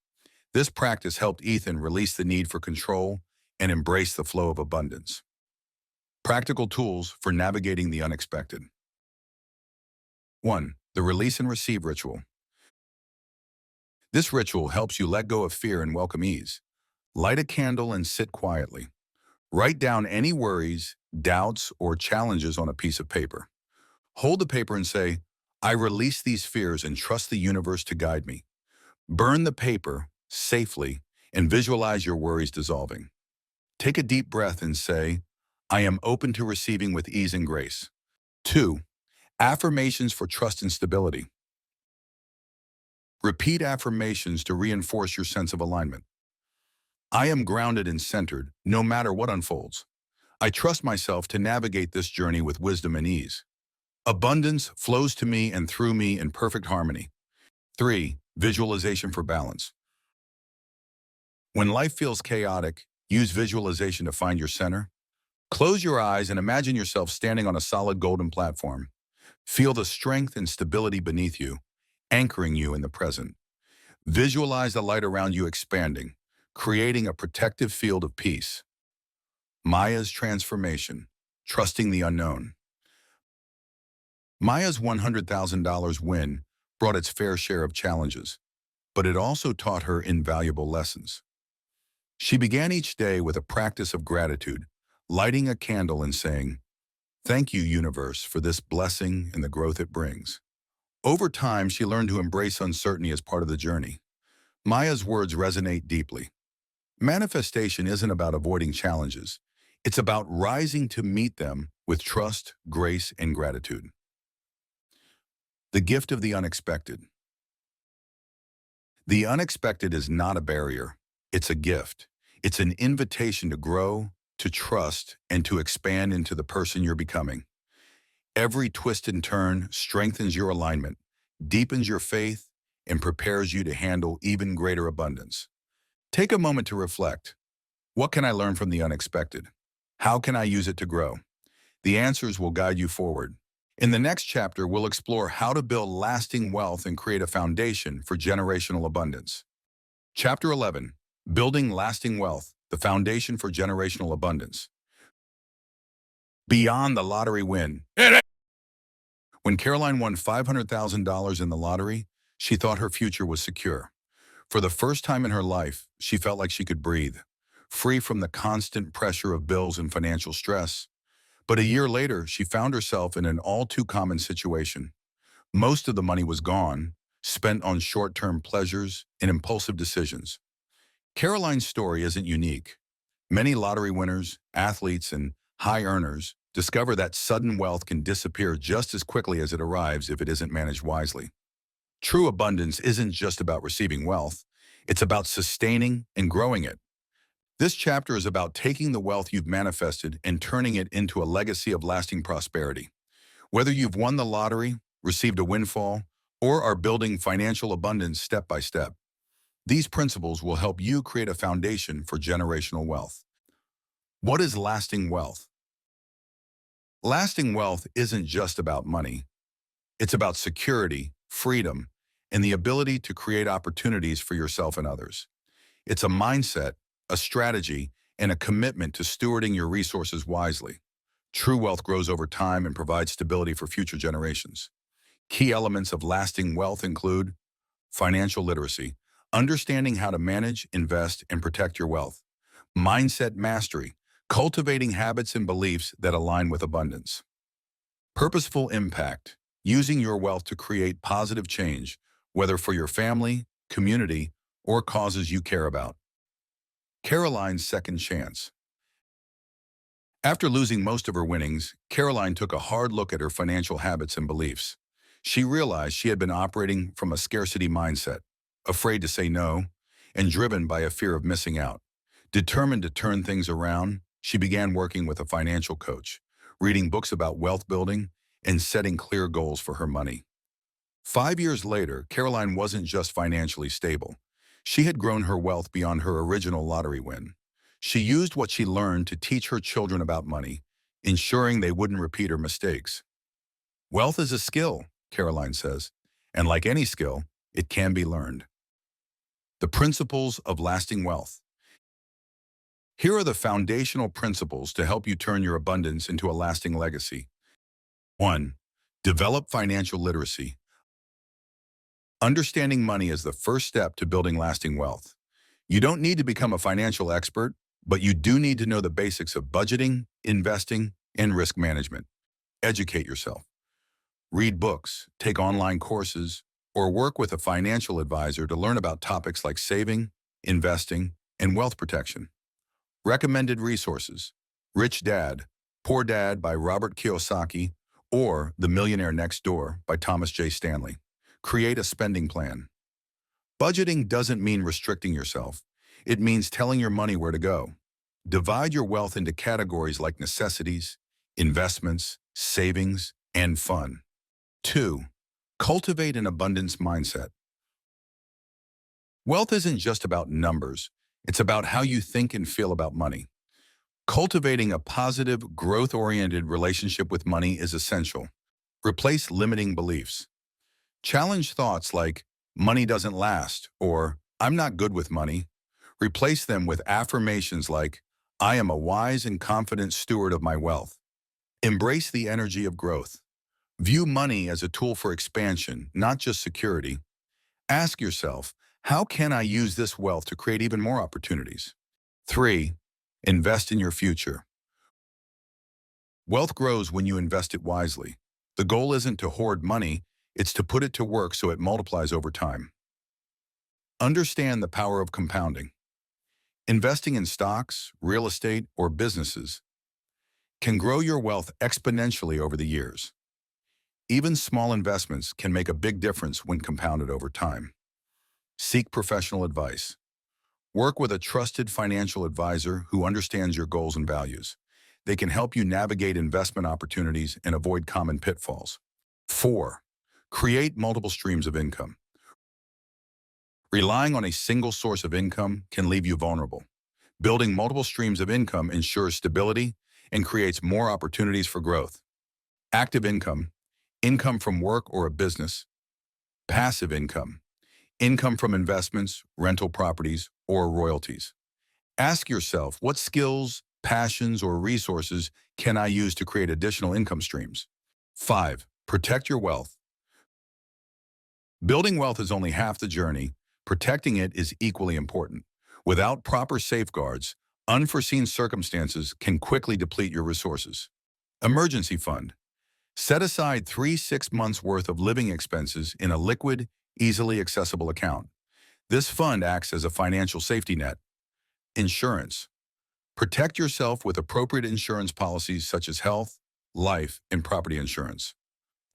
This practice helped Ethan release the need for control and embrace the flow of abundance. Practical tools for navigating the unexpected. 1. The release and receive ritual. This ritual helps you let go of fear and welcome ease. Light a candle and sit quietly. Write down any worries, doubts, or challenges on a piece of paper. Hold the paper and say, "I release these fears and trust the universe to guide me." Burn the paper safely and visualize your worries dissolving. Take a deep breath and say, "I am open to receiving with ease and grace." 2. Affirmations for trust and stability. Repeat affirmations to reinforce your sense of alignment. I am grounded and centered, no matter what unfolds. I trust myself to navigate this journey with wisdom and ease. Abundance flows to me and through me in perfect harmony. 3. Visualization for balance. When life feels chaotic, use visualization to find your center. Close your eyes and imagine yourself standing on a solid golden platform. Feel the strength and stability beneath you, anchoring you in the present. Visualize the light around you expanding, creating a protective field of peace. Maya's transformation, trusting the unknown. Maya's $100,000 win brought its fair share of challenges, but it also taught her invaluable lessons. She began each day with a practice of gratitude, lighting a candle and saying, "Thank you, universe, for this blessing and the growth it brings." Over time, she learned to embrace uncertainty as part of the journey. Maya's words resonate deeply. Manifestation isn't about avoiding challenges. It's about rising to meet them with trust, grace, and gratitude. The gift of the unexpected. The unexpected is not a barrier. It's a gift. It's an invitation to grow, to trust, and to expand into the person you're becoming. Every twist and turn strengthens your alignment, deepens your faith, and prepares you to handle even greater abundance. Take a moment to reflect. What can I learn from the unexpected? How can I use it to grow? The answers will guide you forward. In the next chapter, we'll explore how to build lasting wealth and create a foundation for generational abundance. Chapter 11, Building Lasting Wealth, the Foundation for Generational Abundance. Beyond the lottery win. When Caroline won $500,000 in the lottery, she thought her future was secure. For the first time in her life, she felt like she could breathe, free from the constant pressure of bills and financial stress. But a year later, she found herself in an all-too-common situation. Most of the money was gone, spent on short-term pleasures and impulsive decisions. Caroline's story isn't unique. Many lottery winners, athletes, and high earners discover that sudden wealth can disappear just as quickly as it arrives if it isn't managed wisely. True abundance isn't just about receiving wealth, it's about sustaining and growing it. This chapter is about taking the wealth you've manifested and turning it into a legacy of lasting prosperity. Whether you've won the lottery, received a windfall, or are building financial abundance step by step, these principles will help you create a foundation for generational wealth. What is lasting wealth? Lasting wealth isn't just about money. It's about security, freedom, and the ability to create opportunities for yourself and others. It's a mindset, a strategy, and a commitment to stewarding your resources wisely. True wealth grows over time and provides stability for future generations. Key elements of lasting wealth include financial literacy, understanding how to manage, invest, and protect your wealth. Mindset mastery, cultivating habits and beliefs that align with abundance. Purposeful impact, using your wealth to create positive change, whether for your family, community, or causes you care about. Caroline's second chance. After losing most of her winnings, Caroline took a hard look at her financial habits and beliefs. She realized she had been operating from a scarcity mindset, afraid to say no, and driven by a fear of missing out. Determined to turn things around, she began working with a financial coach, reading books about wealth building, and setting clear goals for her money. 5 years later, Caroline wasn't just financially stable. She had grown her wealth beyond her original lottery win. She used what she learned to teach her children about money, ensuring they wouldn't repeat her mistakes. Wealth is a skill, Caroline says, and like any skill, it can be learned. The principles of lasting wealth. Here are the foundational principles to help you turn your abundance into a lasting legacy. 1. Develop financial literacy. Understanding money is the first step to building lasting wealth. You don't need to become a financial expert, but you do need to know the basics of budgeting, investing, and risk management. Educate yourself. Read books, take online courses, or work with a financial advisor to learn about topics like saving, investing, and wealth protection. Recommended resources: Rich Dad, Poor Dad by Robert Kiyosaki, Or The Millionaire Next Door by Thomas J. Stanley. Create a spending plan. Budgeting doesn't mean restricting yourself. It means telling your money where to go. Divide your wealth into categories like necessities, investments, savings, and fun. 2. Cultivate an abundance mindset. Wealth isn't just about numbers. It's about how you think and feel about money. Cultivating a positive, growth-oriented relationship with money is essential. Replace limiting beliefs. Challenge thoughts like, money doesn't last, or I'm not good with money. Replace them with affirmations like, I am a wise and confident steward of my wealth. Embrace the energy of growth. View money as a tool for expansion, not just security. Ask yourself, how can I use this wealth to create even more opportunities? 3. Invest in your future. Wealth grows when you invest it wisely. The goal isn't to hoard money, it's to put it to work so it multiplies over time. Understand the power of compounding. Investing in stocks, real estate, or businesses can grow your wealth exponentially over the years. Even small investments can make a big difference when compounded over time. Seek professional advice. Work with a trusted financial advisor who understands your goals and values. They can help you navigate investment opportunities and avoid common pitfalls. 4. Create multiple streams of income. Relying on a single source of income can leave you vulnerable. Building multiple streams of income ensures stability and creates more opportunities for growth. Active income, income from work or a business. Passive income, income from investments, rental properties, or royalties. Ask yourself, what skills, passions, or resources can I use to create additional income streams? 5. Protect your wealth. Building wealth is only half the journey. Protecting it is equally important. Without proper safeguards, unforeseen circumstances can quickly deplete your resources. Emergency fund. Set aside 3-6 months' worth of living expenses in a liquid, easily accessible account. This fund acts as a financial safety net. Insurance. Protect yourself with appropriate insurance policies such as health, life, and property insurance.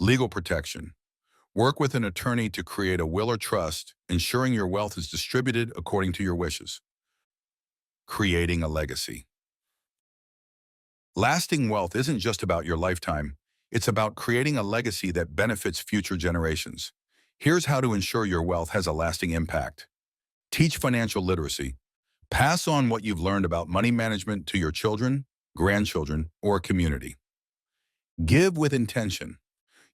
Legal protection. Work with an attorney to create a will or trust, ensuring your wealth is distributed according to your wishes. Creating a legacy. Lasting wealth isn't just about your lifetime. It's about creating a legacy that benefits future generations. Here's how to ensure your wealth has a lasting impact. Teach financial literacy. Pass on what you've learned about money management to your children, grandchildren, or community. Give with intention.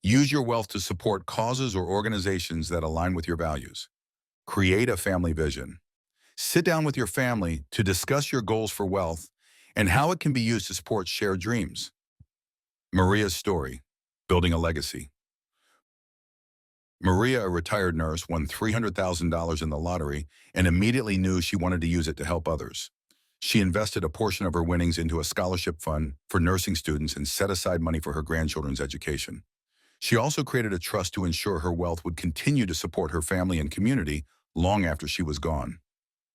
Use your wealth to support causes or organizations that align with your values. Create a family vision. Sit down with your family to discuss your goals for wealth and how it can be used to support shared dreams. Maria's story, building a legacy. Maria, a retired nurse, won $300,000 in the lottery and immediately knew she wanted to use it to help others. She invested a portion of her winnings into a scholarship fund for nursing students and set aside money for her grandchildren's education. She also created a trust to ensure her wealth would continue to support her family and community long after she was gone.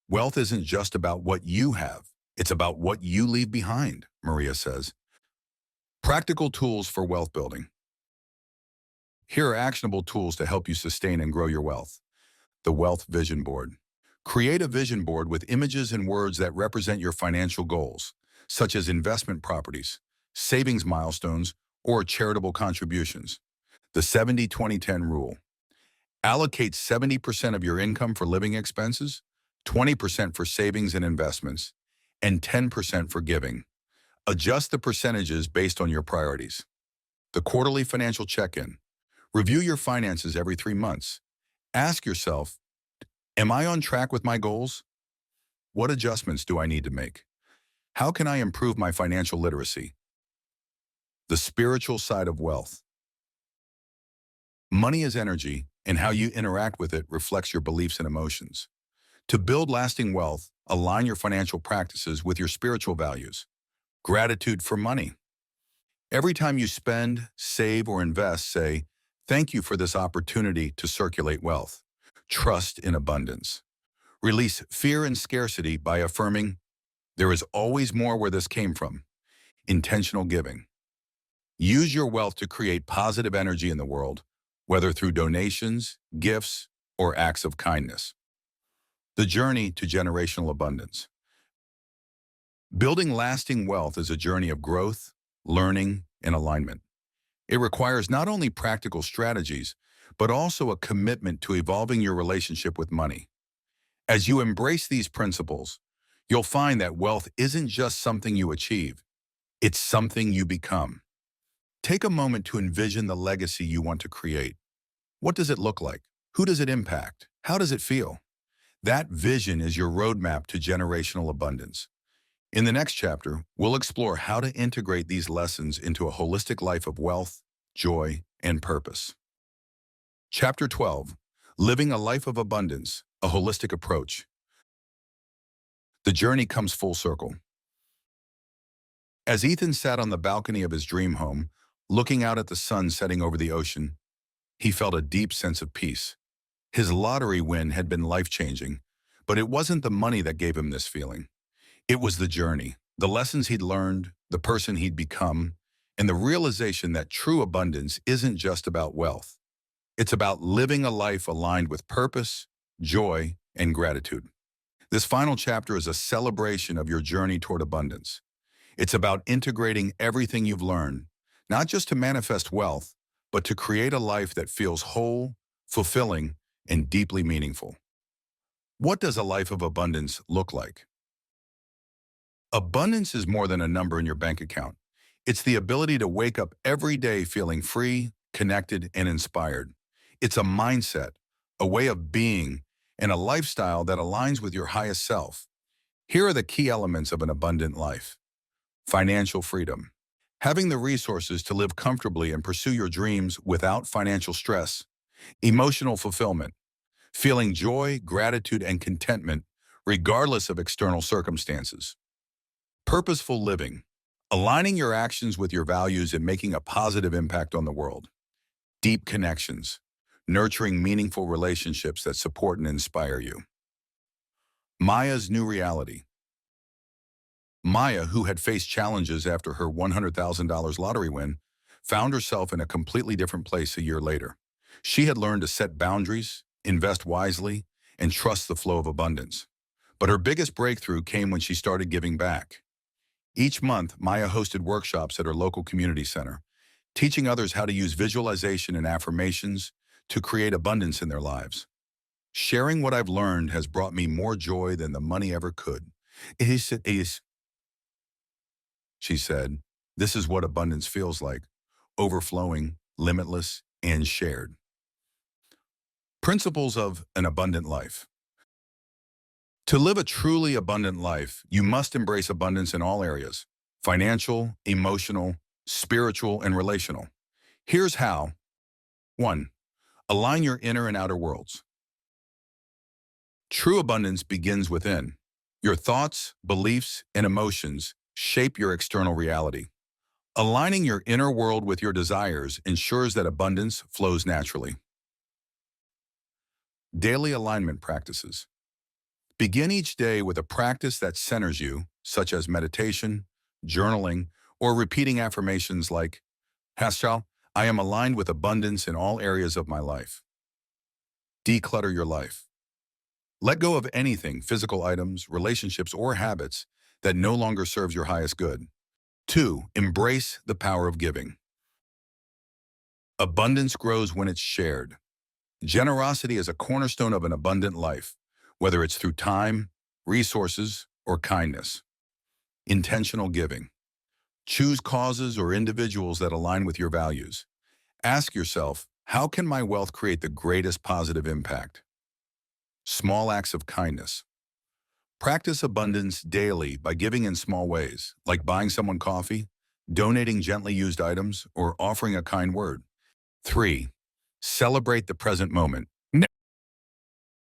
Wealth isn't just about what you have, it's about what you leave behind, Maria says. Practical tools for wealth building. Here are actionable tools to help you sustain and grow your wealth. The Wealth Vision Board. Create a vision board with images and words that represent your financial goals, such as investment properties, savings milestones, or charitable contributions. The 70-20-10 rule. Allocate 70% of your income for living expenses, 20% for savings and investments, and 10% for giving. Adjust the percentages based on your priorities. The quarterly financial check-in. Review your finances every 3 months. Ask yourself, am I on track with my goals? What adjustments do I need to make? How can I improve my financial literacy? The spiritual side of wealth. Money is energy, and how you interact with it reflects your beliefs and emotions. To build lasting wealth, align your financial practices with your spiritual values. Gratitude for money. Every time you spend, save, or invest, say, thank you for this opportunity to circulate wealth. Trust in abundance. Release fear and scarcity by affirming, there is always more where this came from. Intentional giving. Use your wealth to create positive energy in the world, whether through donations, gifts, or acts of kindness. The journey to generational abundance. Building lasting wealth is a journey of growth, learning, and alignment. It requires not only practical strategies, but also a commitment to evolving your relationship with money. As you embrace these principles, you'll find that wealth isn't just something you achieve, it's something you become. Take a moment to envision the legacy you want to create. What does it look like? Who does it impact? How does it feel? That vision is your roadmap to generational abundance. In the next chapter, we'll explore how to integrate these lessons into a holistic life of wealth, joy, and purpose. Chapter 12, Living a Life of Abundance, a Holistic Approach. The journey comes full circle. As Ethan sat on the balcony of his dream home, looking out at the sun setting over the ocean, he felt a deep sense of peace. His lottery win had been life-changing, but it wasn't the money that gave him this feeling. It was the journey, the lessons he'd learned, the person he'd become, and the realization that true abundance isn't just about wealth. It's about living a life aligned with purpose, joy, and gratitude. This final chapter is a celebration of your journey toward abundance. It's about integrating everything you've learned, not just to manifest wealth, but to create a life that feels whole, fulfilling, and deeply meaningful. What does a life of abundance look like? Abundance is more than a number in your bank account. It's the ability to wake up every day feeling free, connected, and inspired. It's a mindset, a way of being, and a lifestyle that aligns with your highest self. Here are the key elements of an abundant life. Financial freedom. Having the resources to live comfortably and pursue your dreams without financial stress. Emotional fulfillment. Feeling joy, gratitude, and contentment regardless of external circumstances. Purposeful living. Aligning your actions with your values and making a positive impact on the world. Deep connections. Nurturing meaningful relationships that support and inspire you. Maya's new reality. Maya, who had faced challenges after her $100,000 lottery win, found herself in a completely different place a year later. She had learned to set boundaries, invest wisely, and trust the flow of abundance. But her biggest breakthrough came when she started giving back. Each month, Maya hosted workshops at her local community center, teaching others how to use visualization and affirmations to create abundance in their lives. Sharing what I've learned has brought me more joy than the money ever could. She said, this is what abundance feels like, overflowing, limitless, and shared. Principles of an abundant life. To live a truly abundant life, you must embrace abundance in all areas: financial, emotional, spiritual, and relational. Here's how. 1. Align your inner and outer worlds. True abundance begins within. Your thoughts, beliefs, and emotions shape your external reality. Aligning your inner world with your desires ensures that abundance flows naturally. Daily alignment practices. Begin each day with a practice that centers you, such as meditation, journaling, or repeating affirmations like, Haschal, I am aligned with abundance in all areas of my life. Declutter your life. Let go of anything, physical items, relationships, or habits that no longer serves your highest good. 2. Embrace the power of giving. Abundance grows when it's shared. Generosity is a cornerstone of an abundant life, whether it's through time, resources, or kindness. Intentional giving. Choose causes or individuals that align with your values. Ask yourself, how can my wealth create the greatest positive impact? Small acts of kindness. Practice abundance daily by giving in small ways, like buying someone coffee, donating gently used items, or offering a kind word. 3. Celebrate the present moment.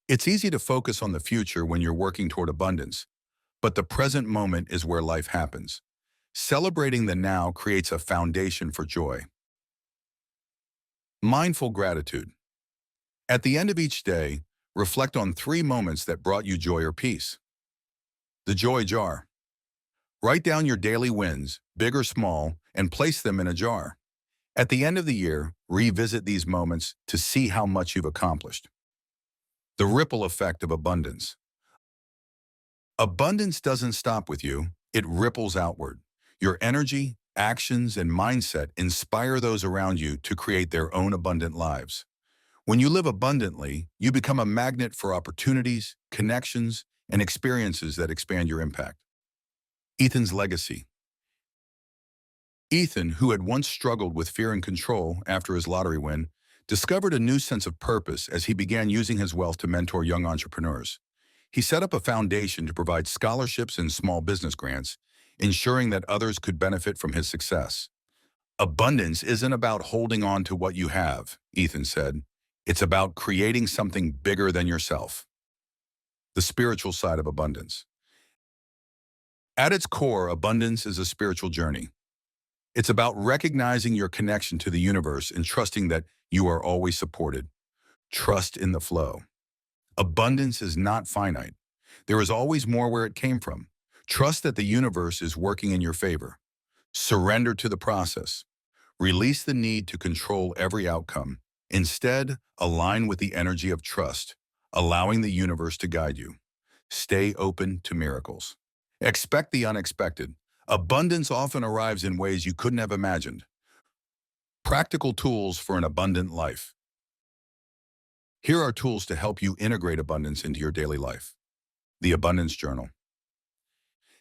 It's easy to focus on the future when you're working toward abundance, but the present moment is where life happens. Celebrating the now creates a foundation for joy. Mindful gratitude. At the end of each day, reflect on 3 moments that brought you joy or peace. The joy jar. Write down your daily wins, big or small, and place them in a jar. At the end of the year, revisit these moments to see how much you've accomplished. The ripple effect of abundance. Abundance doesn't stop with you, it ripples outward. Your energy, actions, and mindset inspire those around you to create their own abundant lives. When you live abundantly, you become a magnet for opportunities, connections, and experiences that expand your impact. Ethan's legacy. Ethan, who had once struggled with fear and control after his lottery win, discovered a new sense of purpose as he began using his wealth to mentor young entrepreneurs. He set up a foundation to provide scholarships and small business grants, ensuring that others could benefit from his success. Abundance isn't about holding on to what you have, Ethan said. It's about creating something bigger than yourself. The spiritual side of abundance. At its core, abundance is a spiritual journey. It's about recognizing your connection to the universe and trusting that you are always supported. Trust in the flow. Abundance is not finite. There is always more where it came from. Trust that the universe is working in your favor. Surrender to the process. Release the need to control every outcome. Instead, align with the energy of trust, allowing the universe to guide you. Stay open to miracles. Expect the unexpected. Abundance often arrives in ways you couldn't have imagined. Practical tools for an abundant life. Here are tools to help you integrate abundance into your daily life. The Abundance Journal.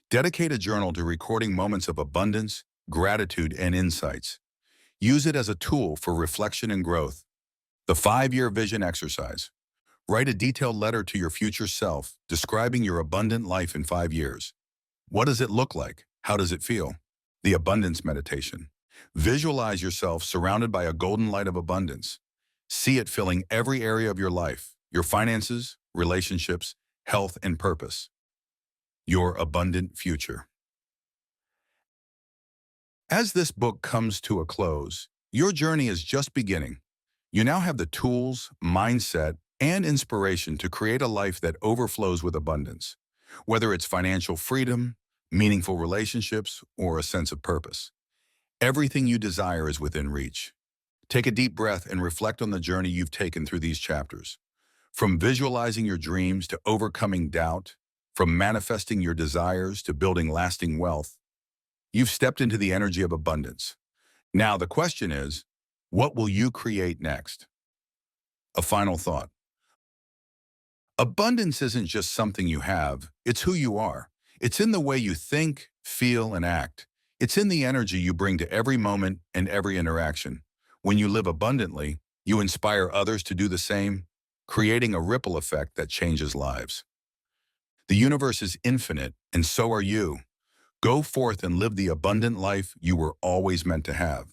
Dedicate a journal to recording moments of abundance, gratitude, and insights. Use it as a tool for reflection and growth. The 5-year vision exercise. Write a detailed letter to your future self, describing your abundant life in 5 years. What does it look like? How does it feel? The Abundance Meditation. Visualize yourself surrounded by a golden light of abundance. See it filling every area of your life, your finances, relationships, health, and purpose. Your abundant future. As this book comes to a close, your journey is just beginning. You now have the tools, mindset, and inspiration to create a life that overflows with abundance, whether it's financial freedom, meaningful relationships, or a sense of purpose. Everything you desire is within reach. Take a deep breath and reflect on the journey you've taken through these chapters. From visualizing your dreams to overcoming doubt, from manifesting your desires to building lasting wealth, you've stepped into the energy of abundance. Now the question is, what will you create next? A final thought. Abundance isn't just something you have, it's who you are. It's in the way you think, feel, and act. It's in the energy you bring to every moment and every interaction. When you live abundantly, you inspire others to do the same, creating a ripple effect that changes lives. The universe is infinite, and so are you. Go forth and live the abundant life you were always meant to have.